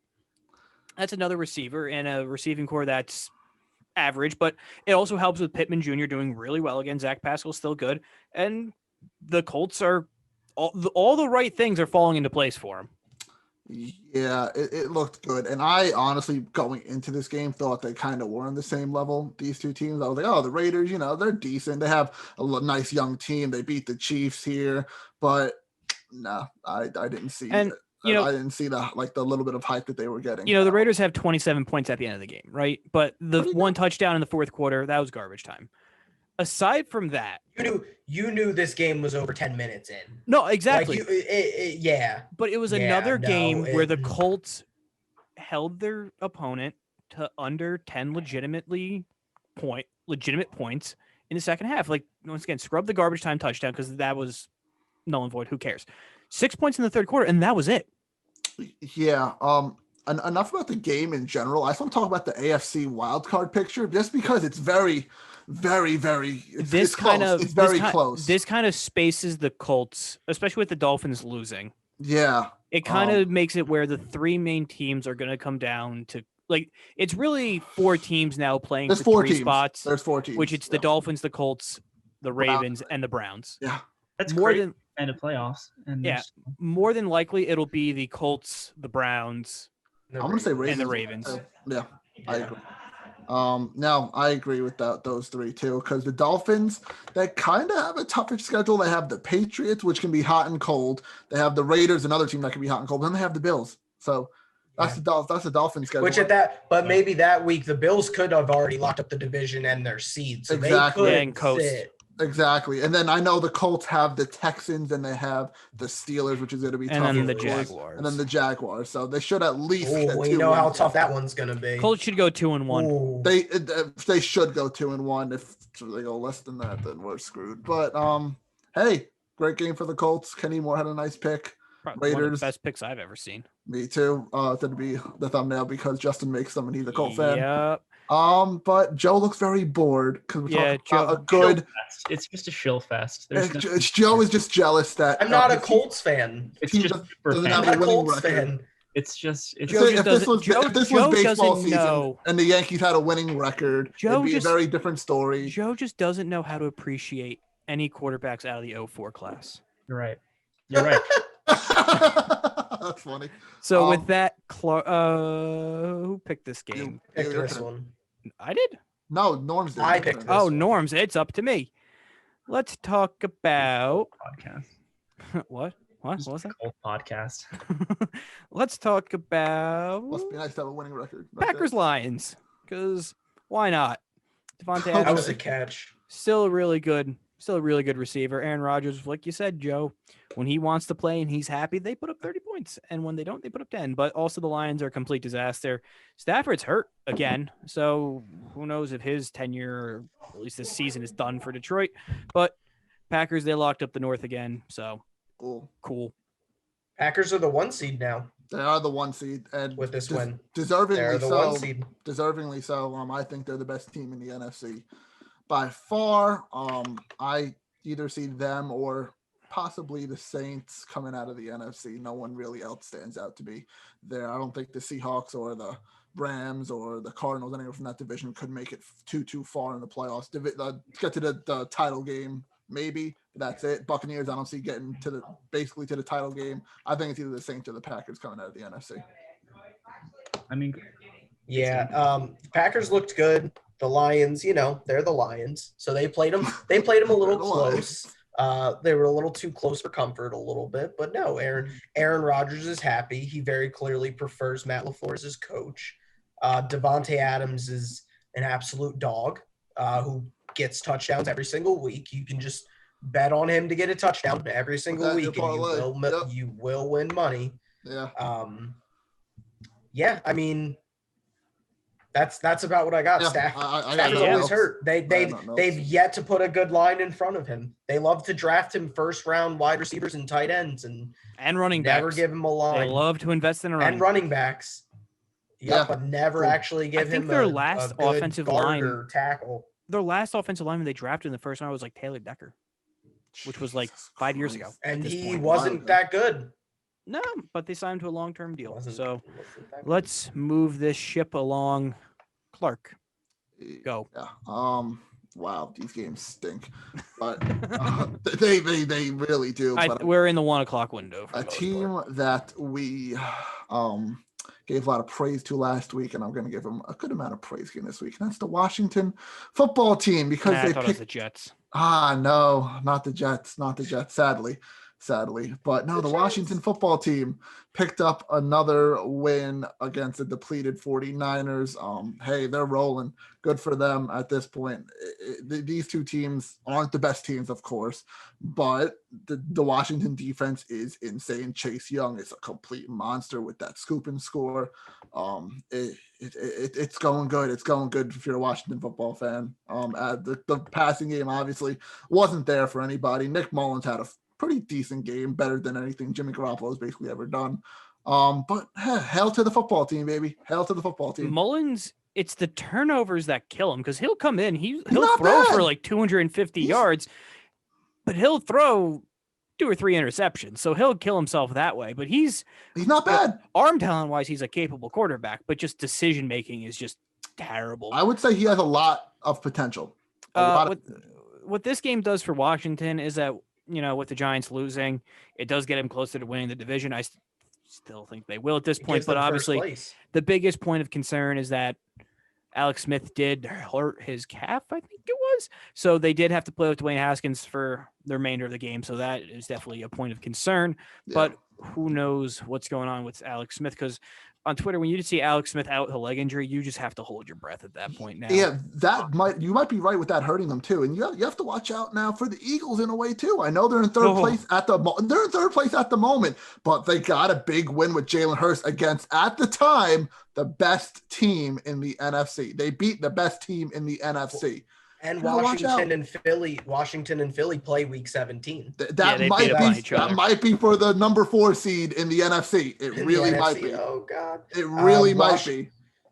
that's another receiver and a receiving core that's average, but it also helps with Pittman Jr. doing really well again. Zach Pascal's still good, and the Colts are all the right things are falling into place for him.
Yeah, it looked good, and I honestly, going into this game, thought they kind of were on the same level. These two teams, I was like, oh, the Raiders, they're decent. They have a nice young team. They beat the Chiefs here, but no, I didn't see.
And
I didn't see the little bit of hype that they were getting.
The Raiders have 27 points at the end of the game, right? But the one touchdown in the fourth quarter, that was garbage time. Aside from that,
you knew this game was over 10 minutes in.
No, exactly.
Yeah.
But it was another game where the Colts held their opponent to under 10 legitimate points in the second half. Like, once again, scrub the garbage time touchdown because that was null and void. Who cares? 6 points in the third quarter, and that was it.
Yeah. Enough about the game in general. I just want to talk about the AFC wildcard picture, just because it's very, very, very. It's close.
This kind of spaces the Colts, especially with the Dolphins losing.
Yeah.
It kind of makes it where the three main teams are going to come down to it's really four teams now playing for three spots.
There's 4 teams,
which it's the Dolphins, the Colts, the Ravens, and the Browns.
Yeah.
That's more than and the playoffs. And
more than likely it'll be the Colts, the Browns,
I'm gonna say Ravens
and the Ravens.
Yeah, I agree. No, I agree with those three too, because the Dolphins, they kind of have a tougher schedule. They have the Patriots, which can be hot and cold. They have the Raiders, another team that can be hot and cold. Then they have the Bills. So that's the Dolphins schedule.
Maybe that week the Bills could have already locked up the division and their seed, so
exactly.
they could sit.
Exactly. And then I know the Colts have the Texans and they have the Steelers, which is going to be tough.
And then the Jaguars.
And then the Jaguars. So they should at least
get 2 wins. How tough that one's going to be.
Colts should go 2-1.
They should go 2-1. If they go less than that, then we're screwed. But hey, great game for the Colts. Kenny Moore had a nice pick.
Probably one of the best picks I've ever seen.
Me too. That'd be the thumbnail because Justin makes them and he's a Colt fan.
Yep.
But Joe looks very bored because we're
Yeah,
talking about a
Shill
good.
fest. It's just a shill fest. There's no,
Joe is just jealous that
I'm not a
his
Colts fan.
it's
team
just super
doesn't
I'm
have
fan.
a
a
winning
Colts
record.
fan.
It's just it's
Joe just
if
doesn't.
if this
Joe
was baseball
doesn't
season
know.
and the Yankees had a winning record,
Joe
it'd be
just-
a very different story.
Joe just doesn't know how to appreciate any quarterbacks out of the 04 class.
You're right. You're right.
That's funny.
So with that, who picked this game?
Picked
your
this
turn.
one.
I did.
No, Norm's did.
I
Your
picked
turn.
this
Oh,
one.
Norms, it's up to me. Let's talk about
Podcast.
what? What
Just
was that?
Cold podcast.
Let's talk about
Must be nice to have a winning record. That's it.
Packers Lions, because why not? Devontae
Okay.
That
Adams,
was a catch.
still a really good receiver. Aaron Rodgers, like you said, Joe, when he wants to play and he's happy, they put up 30 points, and when they don't, they put up 10. But also the Lions are a complete disaster. Stafford's hurt again, so who knows if his tenure, or at least this season, is done for Detroit. But Packers, they locked up the North again, so cool.
Packers are the 1 seed now
They are the 1 seed, and
with this win.
deservingly
They're the
so.
1 seed.
Deservingly so. I think they're the best team in the NFC by far. I either see them or possibly the Saints coming out of the NFC. No one really else stands out to be there. I don't think the Seahawks or the Rams or the Cardinals, anyone from that division, could make it too far in the playoffs. Get to the title game, maybe. That's it. Buccaneers, I don't see getting to the title game. I think it's either the Saints or the Packers coming out of the NFC.
I mean,
Yeah. The Packers looked good. The Lions, they're the Lions. So they played them. They played them a little
They're the
close. They were a little too close for comfort, a little bit. But no, Aaron Rodgers is happy. He very clearly prefers Matt LaFleur as his coach. Devontae Adams is an absolute dog who gets touchdowns every single week. You can just bet on him to get a touchdown every single week, and you will win money.
Yeah.
Yeah, I mean, that's about what I got.
Yeah,
Stafford's
I
always hurt. They've yet to put a good line in front of him. They love to draft him first round wide receivers and tight ends and
running backs.
Never give him a line.
They love to invest in a
running backs.
Yeah,
but never actually give him
their
a
last
good
offensive
guard
line
or tackle.
Their last offensive lineman they drafted in the first round was like Taylor Decker, which was like 5 years ago.
And
at this
he
point.
wasn't that good.
No, but they signed him to a long-term deal.
Wasn't
So
that good.
let's move this ship along. Clark, go.
Yeah. Wow, these games stink, but they really do. But
We're in the 1 o'clock window. For
a team that we gave a lot of praise to last week, and I'm going to give them a good amount of praise again this week. And that's the Washington football team because
I
they
thought it was the Jets.
No, not the Jets, sadly. But no, the Washington football team picked up another win against the depleted 49ers. Hey, they're rolling. Good for them at this point. These two teams aren't the best teams, of course, but the Washington defense is insane. Chase Young is a complete monster with that scoop and score. It's going good. It's going good if you're a Washington football fan. The passing game obviously wasn't there for anybody. Nick Mullins had a pretty decent game, better than anything Jimmy Garoppolo has basically ever done. But hell to the football team, baby. Hell to the football team.
Mullins, it's the turnovers that kill him because he'll come in, he'll
not
throw
bad.
for like 250 yards, but he'll throw 2 or 3 interceptions. So he'll kill himself that way. But he's
not bad.
Arm talent wise, he's a capable quarterback, but just decision making is just terrible.
I would say he has a lot of potential.
What this game does for Washington is that, with the Giants losing, it does get him closer to winning the division. I still think they will at this point, but obviously the biggest point of concern is that Alex Smith did hurt his calf, I think it was. So they did have to play with Dwayne Haskins for the remainder of the game. So that is definitely a point of concern. Yeah. But who knows what's going on with Alex Smith? Because on Twitter, when you see Alex Smith out with a leg injury, you just have to hold your breath at that point now.
Yeah, you might be right with that hurting them too. And you have to watch out now for the Eagles in a way too. I know they're in third place at the moment, but they got a big win with Jalen Hurts against, at the time, the best team in the NFC. They beat the best team in the NFC.
And Washington and Philly play week 17.
That might be for the number 4 seed in the NFC. It really might be.
Oh God.
It really might be.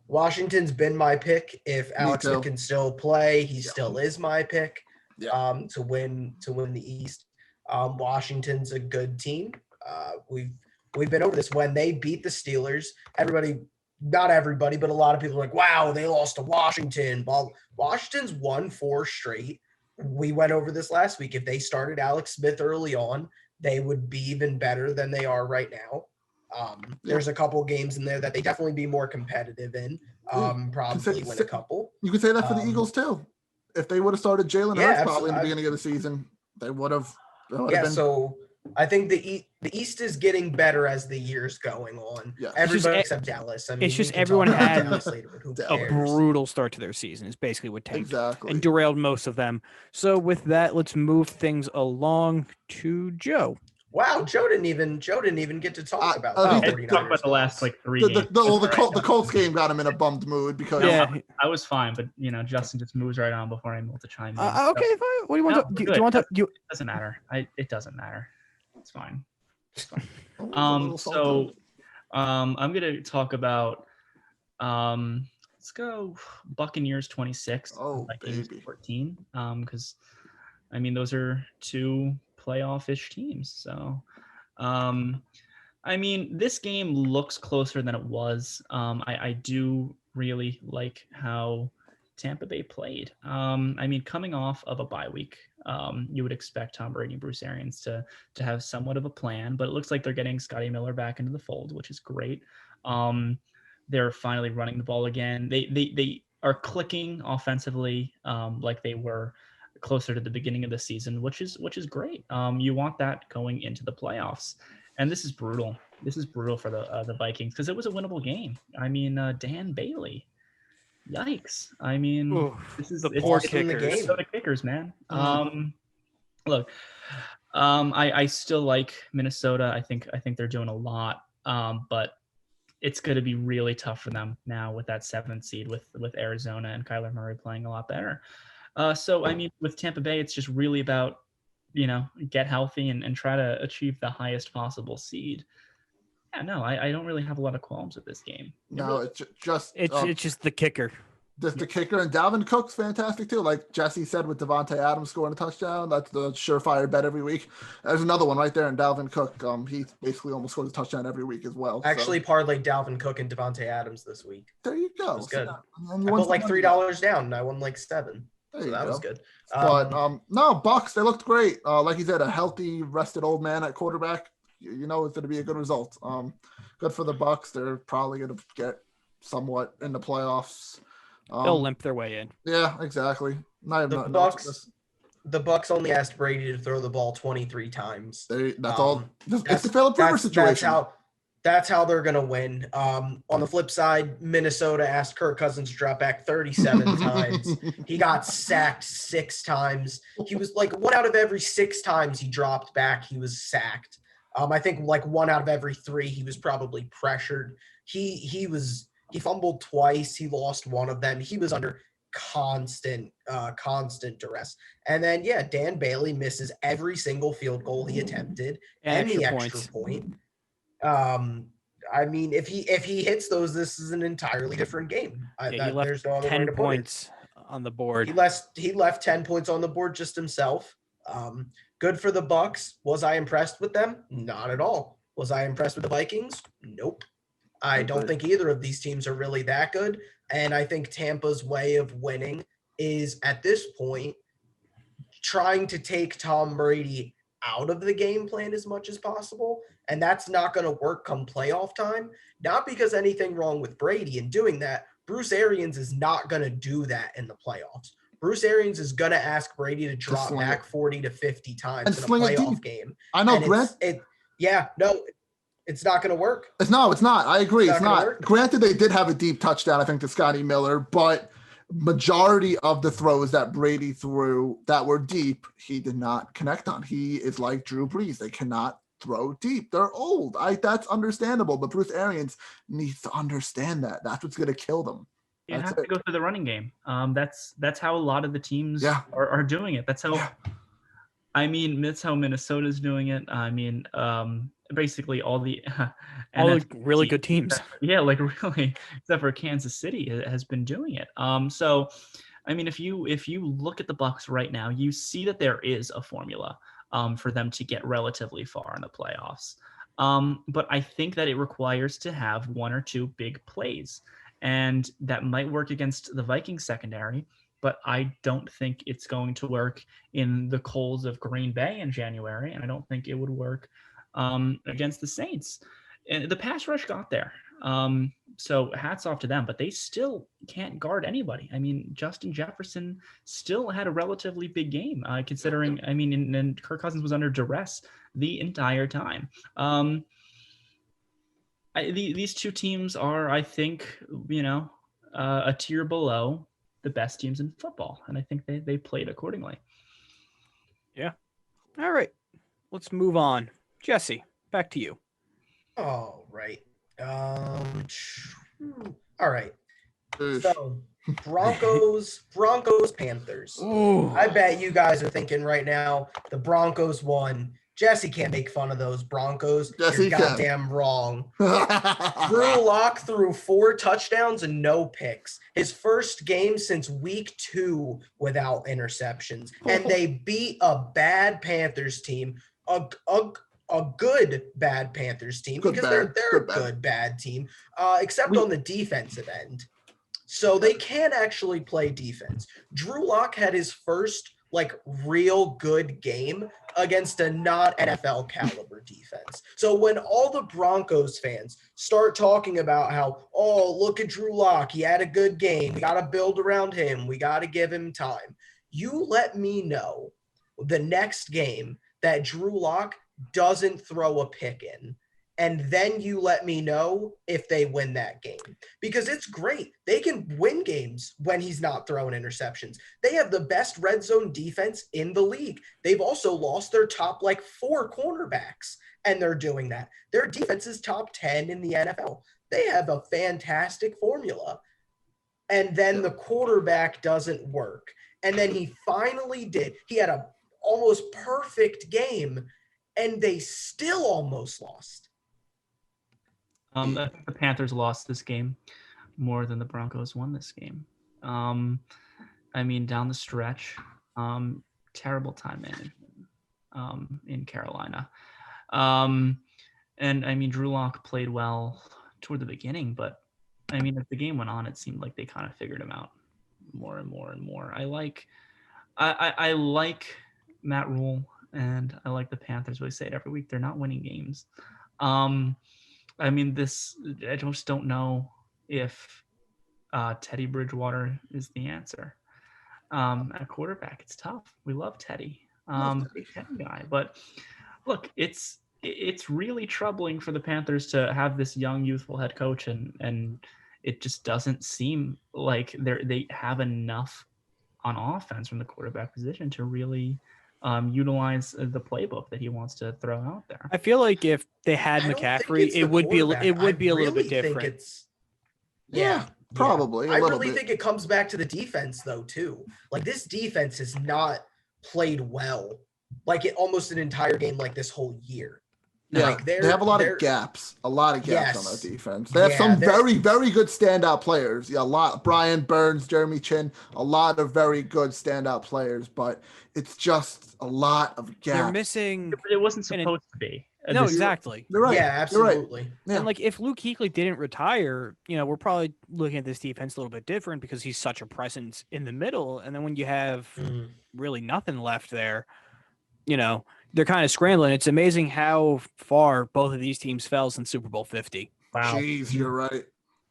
Washington's been my pick. If Alex
too.
Smith can still play, he still is my pick.
Yeah.
To win the East. Washington's a good team. We've been over this. When they beat the Steelers, not everybody, but a lot of people are like, wow, they lost to Washington. Well, Washington's won 4 straight. We went over this last week. If they started Alex Smith early on, they would be even better than they are right now. There's a couple games in there that they definitely be more competitive in. Probably win a couple.
You could say that for the Eagles too. If they would have started Jalen Hurts probably in the beginning of the season, they would have.
So I think the East is getting better as the year's going on.
Yeah.
Everybody except Dallas. I mean,
it's just everyone had
a
brutal start to their season. Is basically what tanked and
exactly
derailed most of them. So with that, let's move things along to Joe.
Wow, Joe didn't even get to talk about.
Talk about the last like 3 games.
The Colts game got him in a bummed mood because
I was fine, but Justin just moves right on before I'm able to chime in.
Okay, fine. What do you want to do? You want to?
It doesn't matter. It doesn't matter. It's fine. It's fine. So I'm gonna talk about let's go Buccaneers 26.
Vikings
14. Because I mean those are 2 playoff-ish teams. So I mean this game looks closer than it was. I do really like how Tampa Bay played. I mean, coming off of a bye week, you would expect Tom Brady and Bruce Arians to have somewhat of a plan, but it looks like they're getting Scotty Miller back into the fold, which is great. They're finally running the ball again. They are clicking offensively, like they were closer to the beginning of the season, which is great. You want that going into the playoffs, and this is brutal. This is brutal for the Vikings because it was a winnable game. I mean, Dan Bailey. Yikes! I mean, this is
the poor
kickers. The kickers, man. Look, I still like Minnesota. I think they're doing a lot, but it's going to be really tough for them now with that 7th seed with Arizona and Kyler Murray playing a lot better. So I mean, with Tampa Bay, it's just really about get healthy and try to achieve the highest possible seed. Yeah, no, I don't really have a lot of qualms with this game.
It's just
the kicker.
Just the kicker, and Dalvin Cook's fantastic too. Like Jesse said, with Devontae Adams scoring a touchdown, that's the surefire bet every week. There's another one right there in Dalvin Cook. He basically almost scores a touchdown every week as well.
Actually, parlayed Dalvin Cook and Devontae Adams this week.
There you go.
It was good. I put like $3 down, and I won like $7. So that was good.
But no, Bucks, they looked great. Like you said, a healthy, rested old man at quarterback. It's going to be a good result. Good for the Bucks. They're probably going to get somewhat in the playoffs.
They'll limp their way in.
Yeah, exactly.
The Bucks only asked Brady to throw the ball 23 times.
That's all. It's the Philip Rivers situation.
That's how they're going to win. On the flip side, Minnesota asked Kirk Cousins to drop back 37 times. He got sacked 6 times. He was like 1 out of every 6 times he dropped back, he was sacked. I think like 1 out of every 3 he was probably pressured. He fumbled twice. He lost 1 of them. He was under constant duress. And then Dan Bailey misses every single field goal he attempted and the extra point. I mean, if he hits those, this is an entirely different game.
He left
there's no other
10
way to
points on the board.
He left 10 points on the board just himself. Good for the Bucks. Was I impressed with them? Not at all. Was I impressed with the Vikings? Nope. I don't think either of these teams are really that good. And I think Tampa's way of winning is, at this point, trying to take Tom Brady out of the game plan as much as possible. And that's not going to work come playoff time. Not because anything wrong with Brady in doing that. Bruce Arians is not going to do that in the playoffs. Bruce Arians is going to ask Brady to drop back 40 to 50 times in a playoff game.
I know,
Grant. It's not going to work.
It's not. I agree. It's not. Granted, they did have a deep touchdown, I think, to Scotty Miller, but majority of the throws that Brady threw that were deep, he did not connect on. He is like Drew Brees. They cannot throw deep. They're old. That's understandable, but Bruce Arians needs to understand that. That's what's going to kill them.
You have to go through the running game. That's how a lot of the teams are doing it. That's how. I mean, that's how Minnesota's doing it. I mean, basically all the
All the
NFC
really good teams.
Yeah, like really, except for Kansas City has been doing it. So I mean, if you look at the Bucks right now, you see that there is a formula for them to get relatively far in the playoffs. But I think that it requires to have one or two big plays, and that might work against the Vikings secondary. But I don't think it's going to work in the coals of Green Bay in January, and I don't think it would work against the Saints. And the pass rush got there. So hats off to them, but they still can't guard anybody. I mean, Justin Jefferson still had a relatively big game, considering, I mean, and Kirk Cousins was under duress the entire time. These two teams are, I think, a tier below the best teams in football, and I think they played accordingly.
Yeah. All right. Let's move on. Jesse, back to you.
All right. All right. So Broncos, Panthers.
Ooh.
I bet you guys are thinking right now the Broncos won. Jesse can't make fun of those Broncos.
Yes,
You're
he can.
goddamn wrong. Drew Lock threw 4 touchdowns and no picks. His first game since week 2 without interceptions. And they beat a bad Panthers team, a good bad Panthers team,
Good
because
bad.
they're
Good
a
bad.
good bad team, except on the defensive end. So they can actually play defense. Drew Lock had his first real good game against a not NFL caliber defense. So when all the Broncos fans start talking about how, oh, look at Drew Lock, he had a good game, we got to build around him, we got to give him time. You let me know the next game that Drew Lock doesn't throw a pick in, and then you let me know if they win that game. Because it's great. They can win games when he's not throwing interceptions. They have the best red zone defense in the league. They've also lost their top 4 cornerbacks, and they're doing that. Their defense is top 10 in the NFL. They have a fantastic formula. And then the quarterback doesn't work. And then he finally did. He had a almost perfect game, and they still almost lost.
I think the Panthers lost this game more than the Broncos won this game. I mean, down the stretch, terrible time management in Carolina. And I mean, Drew Lock played well toward the beginning, but I mean, as the game went on, it seemed like they kind of figured him out more and more and more. I like Matt Rule, and I like the Panthers. We say it every week. They're not winning games. I mean, I just don't know if Teddy Bridgewater is the answer. At quarterback, it's tough. We love Teddy. Big Teddy guy. But look, it's really troubling for the Panthers to have this young, youthful head coach, and it just doesn't seem like they have enough on offense from the quarterback position to really utilize the playbook that he wants to throw out there.
I feel like if they had McCaffrey, it would be a little bit different.
Yeah, probably.
I really think it comes back to the defense, though, too. This defense has not played well, almost an entire game this whole year.
Yeah, they have a lot of gaps. On that defense. They have some very, very good standout players. Yeah, a lot. Brian Burns, Jeremy Chin, a lot of very good standout players, but it's just a lot of gaps.
They're missing.
It wasn't supposed to be.
No, exactly.
You're right.
Yeah, absolutely.
Right. Yeah.
And if Luke Kuechly didn't retire, we're probably looking at this defense a little bit different because he's such a presence in the middle. And then when you have really nothing left there, they're kind of scrambling. It's amazing how far both of these teams fell since Super Bowl 50.
Wow.
Jeez, you're right.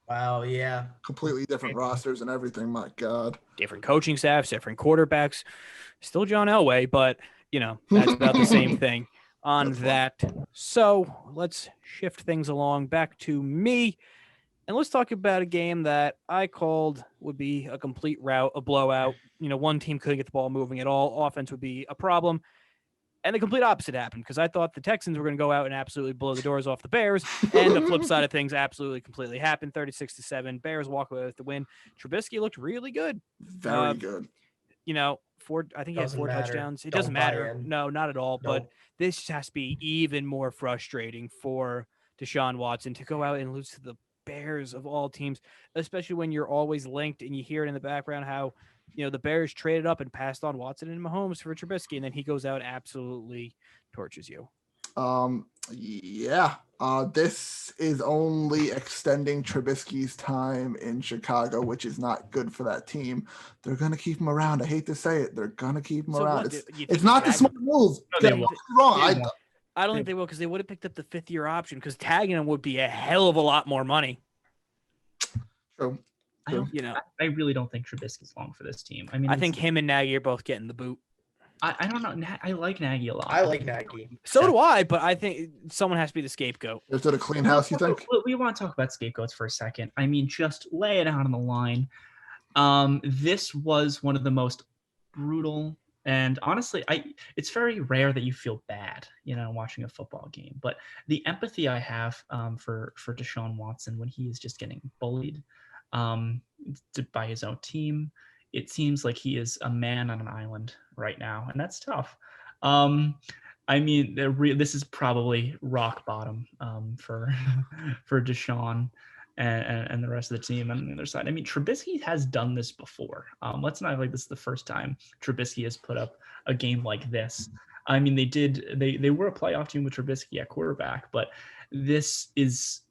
Wow, yeah.
Completely different rosters and everything. My God.
Different coaching staffs, different quarterbacks. Still John Elway, but, that's about the same thing on that. So let's shift things along back to me. And let's talk about a game that I called would be a complete rout, a blowout. One team couldn't get the ball moving at all. Offense would be a problem. And the complete opposite happened because I thought the Texans were going to go out and absolutely blow the doors off the Bears. And the flip side of things absolutely completely happened. 36-7. Bears walk away with the win. Trubisky looked really good.
Very good.
4. I think he had
Doesn't
4
matter.
touchdowns. It
Don't
doesn't
buy
matter.
in.
No, not at all. But
Nope.
this just has to be even more frustrating for Deshaun Watson to go out and lose to the Bears of all teams, especially when you're always linked and you hear it in the background how, the Bears traded up and passed on Watson and Mahomes for Trubisky, and then he goes out and absolutely torches you.
Yeah. This is only extending Trubisky's time in Chicago, which is not good for that team. They're gonna keep him around. I hate to say it. They're gonna keep him
So
around.
what, you think
It's
they
not the
tag
smart
him?
moves.
No, they
Get
won't.
me wrong.
They won't.
I don't think they will because they would have picked up the 5th-year option because tagging him would be a hell of a lot more money.
True.
I really don't think Trubisky's long for this team. I mean,
I think him and Nagy are both getting the boot.
I don't know. I like Nagy a lot.
I like Nagy.
So do I, but I think someone has to be the scapegoat.
Is it a clean house, you think?
We want to talk about scapegoats for a second. I mean, just lay it out on the line. This was one of the most brutal, and honestly, it's very rare that you feel bad, watching a football game. But the empathy I have for Deshaun Watson when he is just getting bullied by his own team, it seems like he is a man on an island right now, and that's tough. I mean, this is probably rock bottom for Deshaun and the rest of the team on the other side. I mean, Trubisky has done this before. Let's not like this is the first time Trubisky has put up a game like this. I mean, they were a playoff team with Trubisky at quarterback, but this is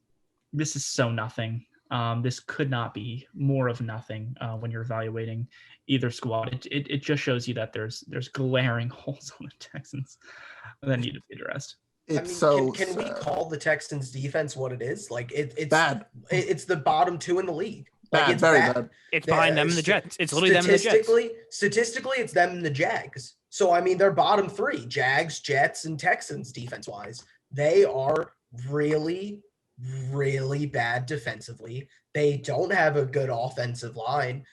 so nothing. This could not be more of nothing when you're evaluating either squad. It just shows you that there's glaring holes on the Texans that need to be addressed.
Can we call the Texans defense what it is? Like it's
bad.
It's the bottom 2 in the league.
Bad,
it's
very
bad.
bad.
It's behind them and the Jets. It's literally them and the Jets.
Statistically, it's them and the Jags. So I mean, they're bottom 3: Jags, Jets, and Texans defense wise. They are really, really bad defensively. They don't have a good offensive line.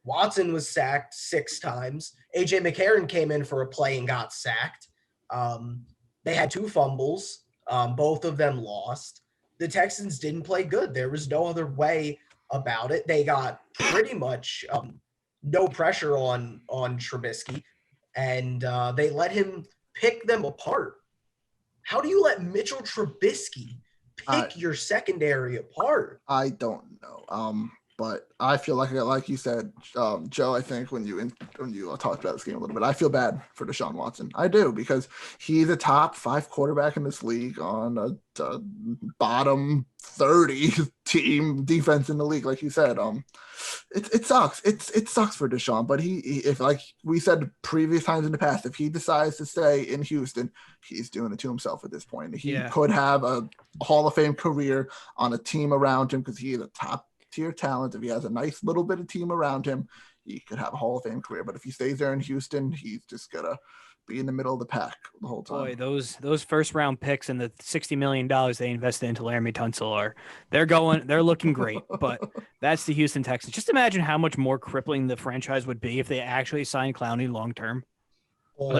Watson was sacked 6 times. AJ McCarron came in for a play and got sacked. They had 2 fumbles. Both of them lost. The Texans didn't play good. There was no other way about it. They got pretty much no pressure on Trubisky, and they let him pick them apart. How do you let Mitchell Trubisky pick your secondary apart?
I don't know. But I feel like you said, Joe, I think when you talked about this game a little bit, I feel bad for Deshaun Watson. I do, because he's a top 5 quarterback in this league on a bottom 30 team defense in the league. Like you said, it sucks. It sucks for Deshaun, but if like we said previous times in the past, if he decides to stay in Houston, he's doing it to himself at this point. He could have a Hall of Fame career on a team around him because he is a top tier talent. If he has a nice little bit of team around him, he could have a Hall of Fame career. But if he stays there in Houston, he's just gonna be in the middle of the pack the whole time.
Boy, those first round picks and the $60 million they invested into Laramie Tunsil they're looking great. But that's the Houston Texans. Just imagine how much more crippling the franchise would be if they actually signed Clowney long term. Oh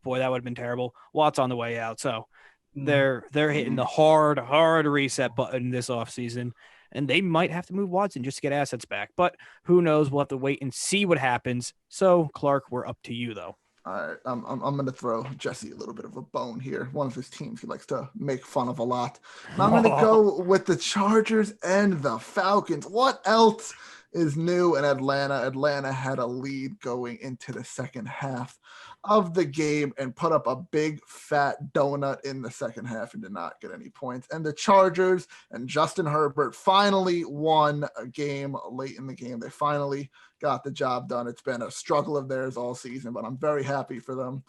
boy, that would have been terrible. Watt's on the way out, so they're hitting the hard reset button this offseason, and they might have to move Watson just to get assets back. But who knows? We'll have to wait and see what happens. So, Clark, we're up to you, though.
All right, I'm going to throw Jesse a little bit of a bone here. One of his teams he likes to make fun of a lot. And I'm going to go with the Chargers and the Falcons. What else is new in Atlanta? Atlanta had a lead going into the second half of the game and put up a big fat donut in the second half and did not get any points. And the Chargers and Justin Herbert finally won a game late in the game. They finally got the job done. It's been a struggle of theirs all season, but I'm very happy for them.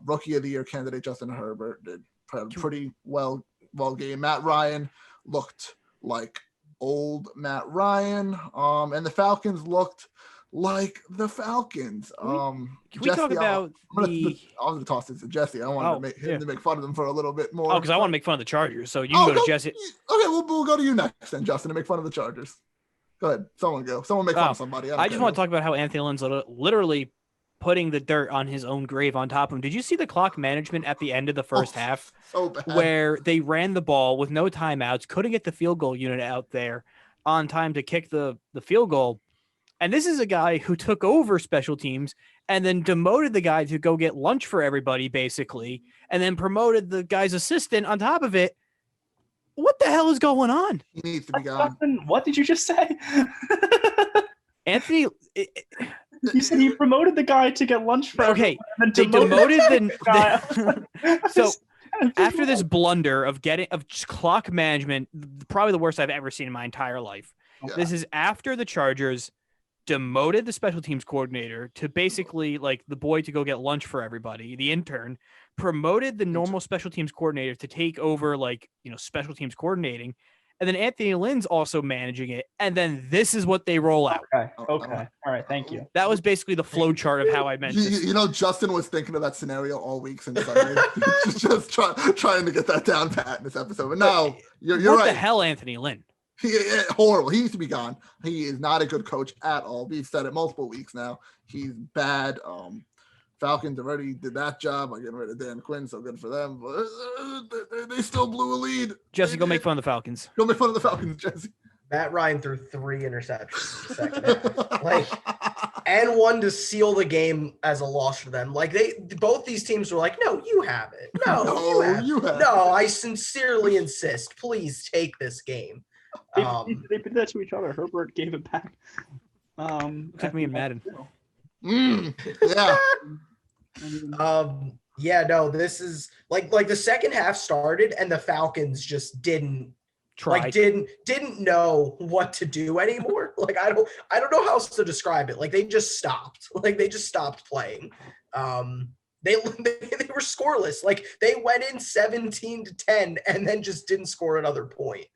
Rookie of the Year candidate Justin Herbert did pretty well game. Matt Ryan looked like old Matt Ryan, and the Falcons looked like the Falcons.
Can we
Jesse,
talk about
I'm going to toss this to Jesse. I wanted to make fun of them for a little bit more.
Oh, because I want to make fun of the Chargers. So you can go to Jesse.
Okay, we'll go to you next then, Justin, to make fun of the Chargers. Go ahead. Someone make fun of somebody.
I just want to talk about how Anthony Lynn's literally putting the dirt on his own grave on top of him. Did you see the clock management at the end of the first half?
So bad.
Where they ran the ball with no timeouts, couldn't get the field goal unit out there on time to kick the field goal. And this is a guy who took over special teams and then demoted the guy to go get lunch for everybody, basically, and then promoted the guy's assistant on top of it. What the hell is going on?
He needs to be gone.
What did you just say?
Anthony,
You said he promoted the guy to get lunch for
okay,
everyone,
they demoted
the guy.
So after this blunder of just clock management, probably the worst I've ever seen in my entire life.
Yeah.
This is after the Chargers demoted the special teams coordinator to basically like the boy to go get lunch for everybody, the intern, promoted the normal special teams coordinator to take over like, special teams coordinating. And then Anthony Lynn's also managing it. And then this is what they roll out.
Okay. All right. Thank you.
That was basically the flow chart of how I meant this.
Justin was thinking of that scenario all week since Sunday. just trying to get that down pat in this episode. But no, you're right.
What the hell, Anthony Lynn?
Horrible. He needs to be gone. He is not a good coach at all. We've said it multiple weeks now. He's bad. Falcons already did that job by getting rid of Dan Quinn, so good for them. But they still blew a lead.
Jesse, go make fun of the Falcons.
Go make fun of the Falcons, Jesse.
Matt Ryan threw 3 interceptions in the second half. And one to seal the game as a loss for them. Both these teams were like, no, you have it. No, you have it. No, I sincerely insist. Please take this game.
They did that to each other. Herbert gave it back.
Took me and Madden.
Yeah.
This is like the second half started and the Falcons just didn't know what to do anymore. I don't know how else to describe it. They just stopped. They just stopped playing. They were scoreless. They went in 17-10 and then just didn't score another point.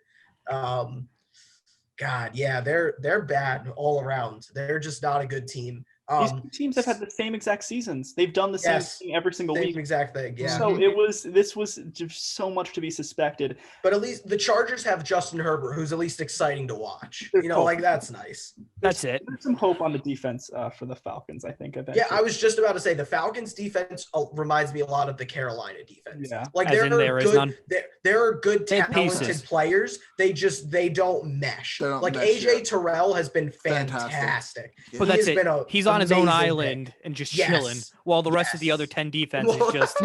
They're bad all around. They're just not a good team.
These two teams have had the same exact seasons. They've done the same thing every single week.
Exact thing. Yeah.
So this was just so much to be suspected.
But at least the Chargers have Justin Herbert, who's at least exciting to watch. That's nice.
That's it.
There's some hope on the defense for the Falcons, I think.
Yeah, I was just about to say the Falcons defense reminds me a lot of the Carolina defense.
Yeah.
There are good talented players. They don't mesh. AJ Terrell has been fantastic.
Yeah.
But that's it. He's on his own island and just chilling while the rest of the other 10 defense is just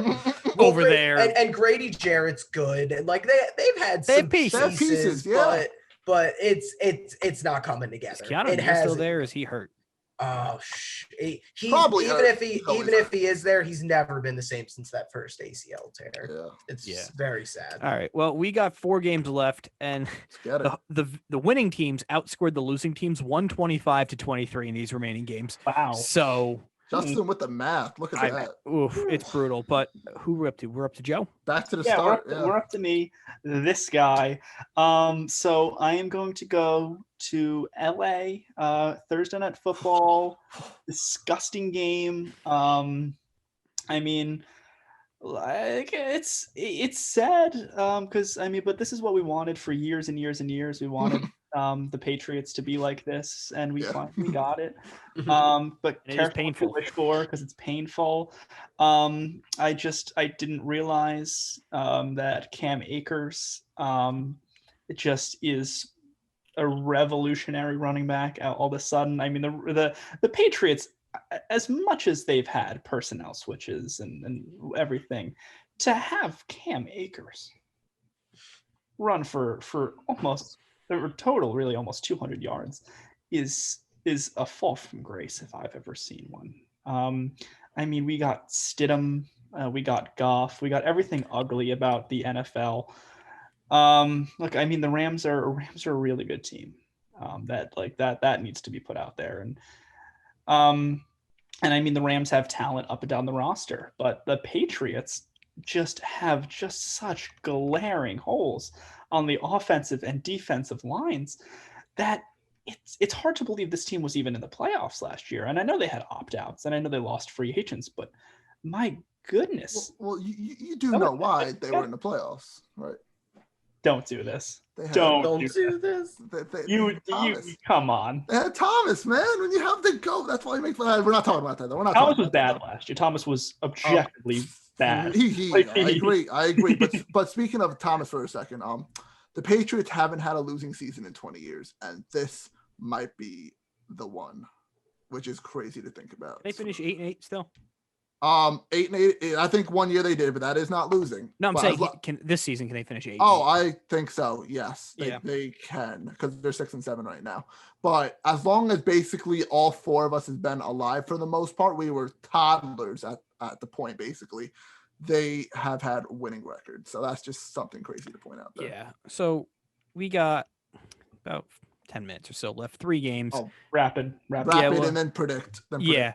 over there.
And Grady Jarrett's good. And they've had some pieces, but it's not coming together.
Is Keanu still there? Or is he hurt?
Oh,
probably
even if he is there, he's never been the same since that first ACL tear.
Yeah.
It's very sad.
All right. Well, we got 4 games left, and the winning teams outscored the losing teams 125-23 in these remaining games.
Wow.
So
Justin with the math. Look at that.
Oof, it's brutal. But who we're up to? We're up to Joe.
Back to the start.
We're up to me, this guy. So I am going to go to LA, Thursday Night Football, disgusting game. It's sad because but this is what we wanted for years and years and years. We wanted the Patriots to be like this, and we finally got it. But
it is painful
because it's painful. I didn't realize that Cam Akers it just is a revolutionary running back all of a sudden. The Patriots, as much as they've had personnel switches and everything, to have Cam Akers run for almost almost 200 yards is a fall from grace if I've ever seen one. We got Stidham, we got Goff, we got everything ugly about the NFL. The Rams are a really good team. That needs to be put out there. And the Rams have talent up and down the roster, but the Patriots have such glaring holes on the offensive and defensive lines that it's hard to believe this team was even in the playoffs last year. And I know they had opt-outs and I know they lost free agents, but my goodness.
Well, you do know why they were in the playoffs, right?
Don't do this.
Don't do this.
You come on.
They had Thomas, man. When you have the GOAT, that's why you make fun. We're not talking about that though.
Thomas was bad last year. Thomas was objectively bad.
I agree. But speaking of Thomas for a second, the Patriots haven't had a losing season in 20 years, and this might be the one, which is crazy to think about.
They finish 8-8 still.
8-8. I think one year they did, but that is not losing.
No, I'm
But
saying this season can they finish 8?
Oh, I think so. Yes,
Yeah.
they can because they're 6-7 right now. But as long as basically all four of us has been alive for the most part, we were toddlers at the point basically. They have had winning records, so that's just something crazy to point out there.
Yeah. So we got about 10 minutes or so left. 3 games.
Oh,
Rapid,
Rapid
well,
and then predict.
Yeah.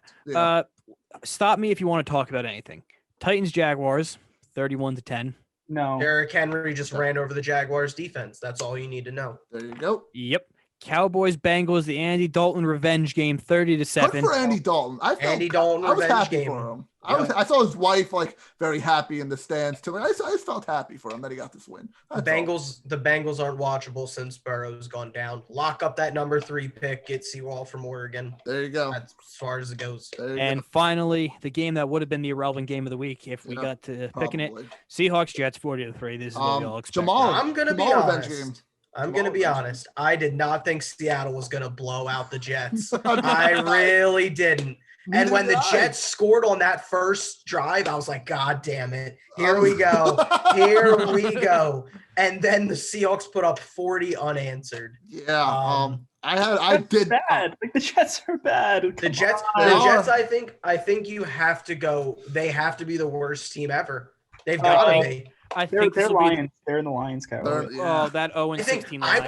Stop me if you want to talk about anything. Titans Jaguars 31-10.
No.
Derrick Henry just ran over the Jaguars defense. That's all you need to know.
There you go.
Yep. Cowboys Bengals, the Andy Dalton revenge game 30-7.
Good for Andy Dalton. I was happy for him. I saw his wife like very happy in the stands too. And I just felt happy for him that he got this win.
The Bengals aren't watchable since Burrow's gone down. Lock up that number 3 pick. Get Sewell from Oregon.
There you go.
That's as far as it goes.
And finally, the game that would have been the irrelevant game of the week if we got to picking it. Seahawks Jets 40-3. This is what we all expect.
I'm gonna be honest. I'm going to be honest. I did not think Seattle was going to blow out the Jets. I really didn't. And when the Jets scored on that first drive, I was like, God damn it. Here we go. Here we go. And then the Seahawks put up 40 unanswered.
Yeah. I did
bad. Like the Jets are bad.
The Jets, I think you have to go. They have to be the worst team ever. They've got to be.
I think
they're Lions. They're in the Lions category.
Oh, that 0-16.
I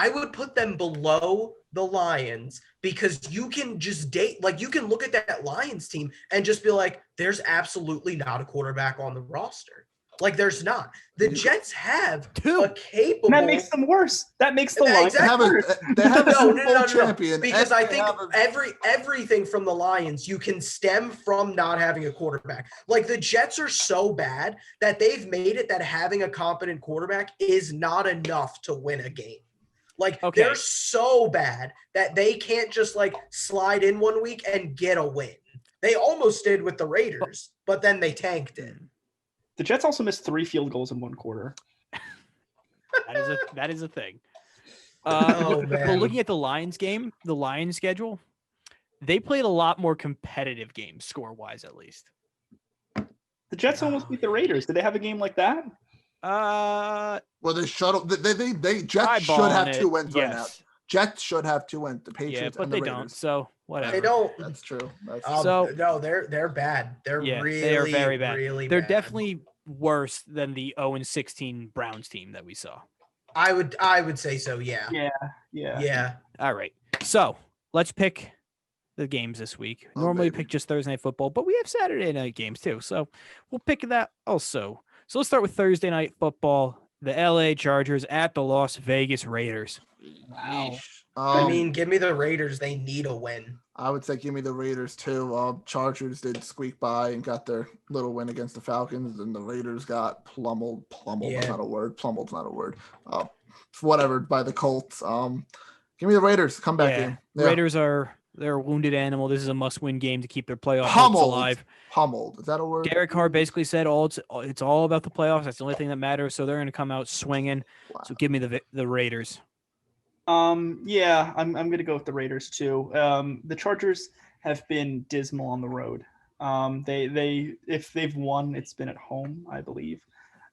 would put them below the Lions because you can just you can look at that Lions team and just be like, there's absolutely not a quarterback on the roster. Like there's not. The Jets have a capable.
And that makes them worse. That makes the Lions worse.
They have a Super Bowl champion.
Because I think everything from the Lions you can stem from not having a quarterback. Like the Jets are so bad that they've made it that having a competent quarterback is not enough to win a game. Like they're so bad that they can't just like slide in one week and get a win. They almost did with the Raiders, but then they tanked it.
The Jets also missed 3 field goals in 1 quarter.
That is a thing. But looking at the Lions game, the Lions schedule, they played a lot more competitive games, score-wise at least.
The Jets almost beat the Raiders. Did they have a game like that?
Well, they Jets should have 2 wins right now. Jets should have 2 wins. The Patriots,
but
and the
they
Raiders.
don't. So whatever.
They don't.
That's true.
No, they're bad. They're really,
they are very bad.
Really
they're
bad.
definitely worse than the 0-16 Browns team that we saw.
I would say so. Yeah.
Yeah.
All right. So let's pick the games this week. Normally we pick just Thursday night football, but we have Saturday night games too. So we'll pick that also. So let's start with Thursday night football. The LA Chargers at the Las Vegas Raiders.
Wow.
I mean, give me the Raiders. They need a win.
I would say give me the Raiders too. Chargers did squeak by and got their little win against the Falcons, and the Raiders got plummeled. Plummeld's not a word. Whatever, by the Colts. Give me the Raiders. Comeback game. Yeah.
Raiders they're a wounded animal. This is a must-win game to keep their playoff hopes alive.
Pummeled. Is that a word?
Derek Carr basically said it's all about the playoffs. That's the only thing that matters. So they're going to come out swinging. Wow. So give me the Raiders.
Yeah, I'm going to go with the Raiders too. The Chargers have been dismal on the road. They if they've won, it's been at home, I believe.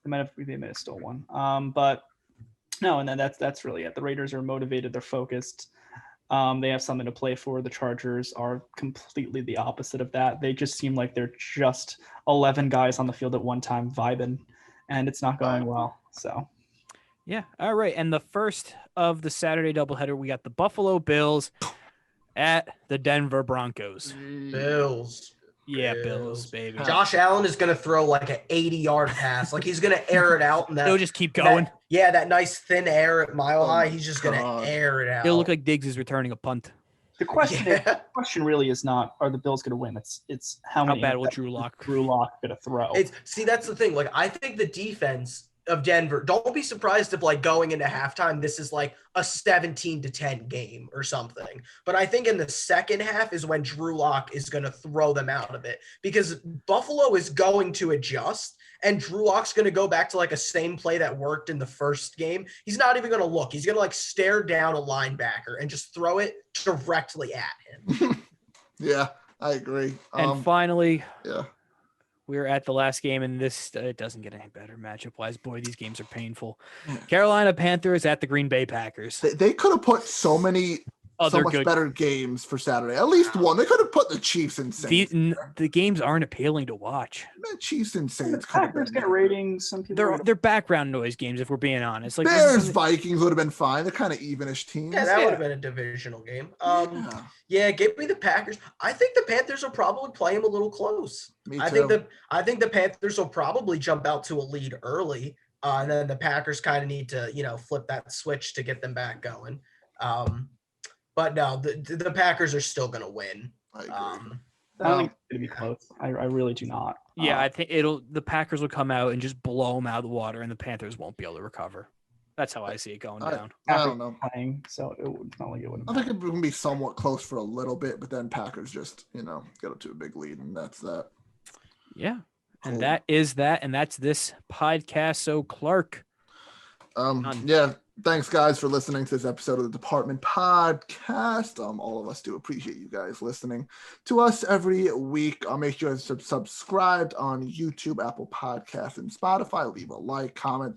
They might have still won. But no, and then that's really it. The Raiders are motivated. They're focused. They have something to play for. The Chargers are completely the opposite of that. They just seem like they're just 11 guys on the field at one time vibing, and it's not going well. So,
yeah. All right. And the first of the Saturday doubleheader, we got the Buffalo Bills at the Denver Broncos.
Bills.
Yeah, Bills, baby.
Josh Allen is going to throw like an 80-yard pass. Like he's going to air it out. And
he'll just keep going.
That nice thin air at Mile High. He's just going to air it out.
It'll look like Diggs is returning a punt.
The question really is not, are the Bills going to win? It's how
bad will Drew Lock
going to throw?
See, that's the thing. Like I think the defense of Denver. Don't be surprised if like going into halftime, this is like a 17-10 game or something. But I think in the second half is when Drew Lock is going to throw them out of it, because Buffalo is going to adjust and Drew Lock's going to go back to like a same play that worked in the first game. He's not even going to look. He's going to like stare down a linebacker and just throw it directly at him.
Yeah, I agree.
And finally,
yeah.
we're at the last game, and this it doesn't get any better matchup-wise. Boy, these games are painful. Carolina Panthers at the Green Bay Packers.
They could have put so many so much better games for Saturday. At least one. They could have put the Chiefs and Saints.
The games aren't appealing to watch.
Man, Chiefs and Saints.
The Packers get ratings. Some people
they're background noise games, if we're being honest. Like
Bears Vikings would have been fine. They're kind of evenish teams.
Yeah, that would have been a divisional game. Yeah, give me the Packers. I think the Panthers will probably play them a little close.
Me too.
I think the Panthers will probably jump out to a lead early, and then the Packers kind of need to, flip that switch to get them back going. But no, the Packers are still going to win.
I agree.
I don't think it's going to be close. I really do not.
Yeah, I think the Packers will come out and just blow them out of the water, and the Panthers won't be able to recover. That's how I see it going down.
I don't know.
Playing, so it's not like it wouldn't.
I think it would be somewhat close for a little bit, but then Packers just, get up to a big lead, and that's that.
Yeah.
Cool.
And that is that, and that's this podcast. So Clark.
Yeah. Thanks, guys, for listening to this episode of the Department Podcast. All of us do appreciate you guys listening to us every week. Make sure you're subscribed on YouTube, Apple Podcasts, and Spotify. Leave a like, comment,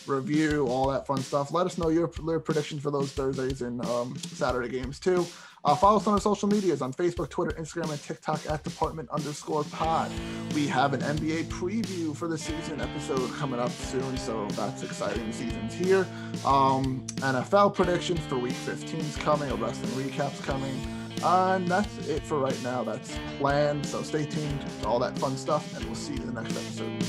review, all that fun stuff. Let us know your predictions for those Thursdays and Saturday games, too. Follow us on our social medias on Facebook, Twitter, Instagram, and TikTok at Department_pod. We have an NBA preview for the season episode coming up soon, so that's exciting. The season's here. NFL predictions for Week 15 is coming. A wrestling recap's coming. And that's it for right now. That's planned, so stay tuned to all that fun stuff, and we'll see you in the next episode.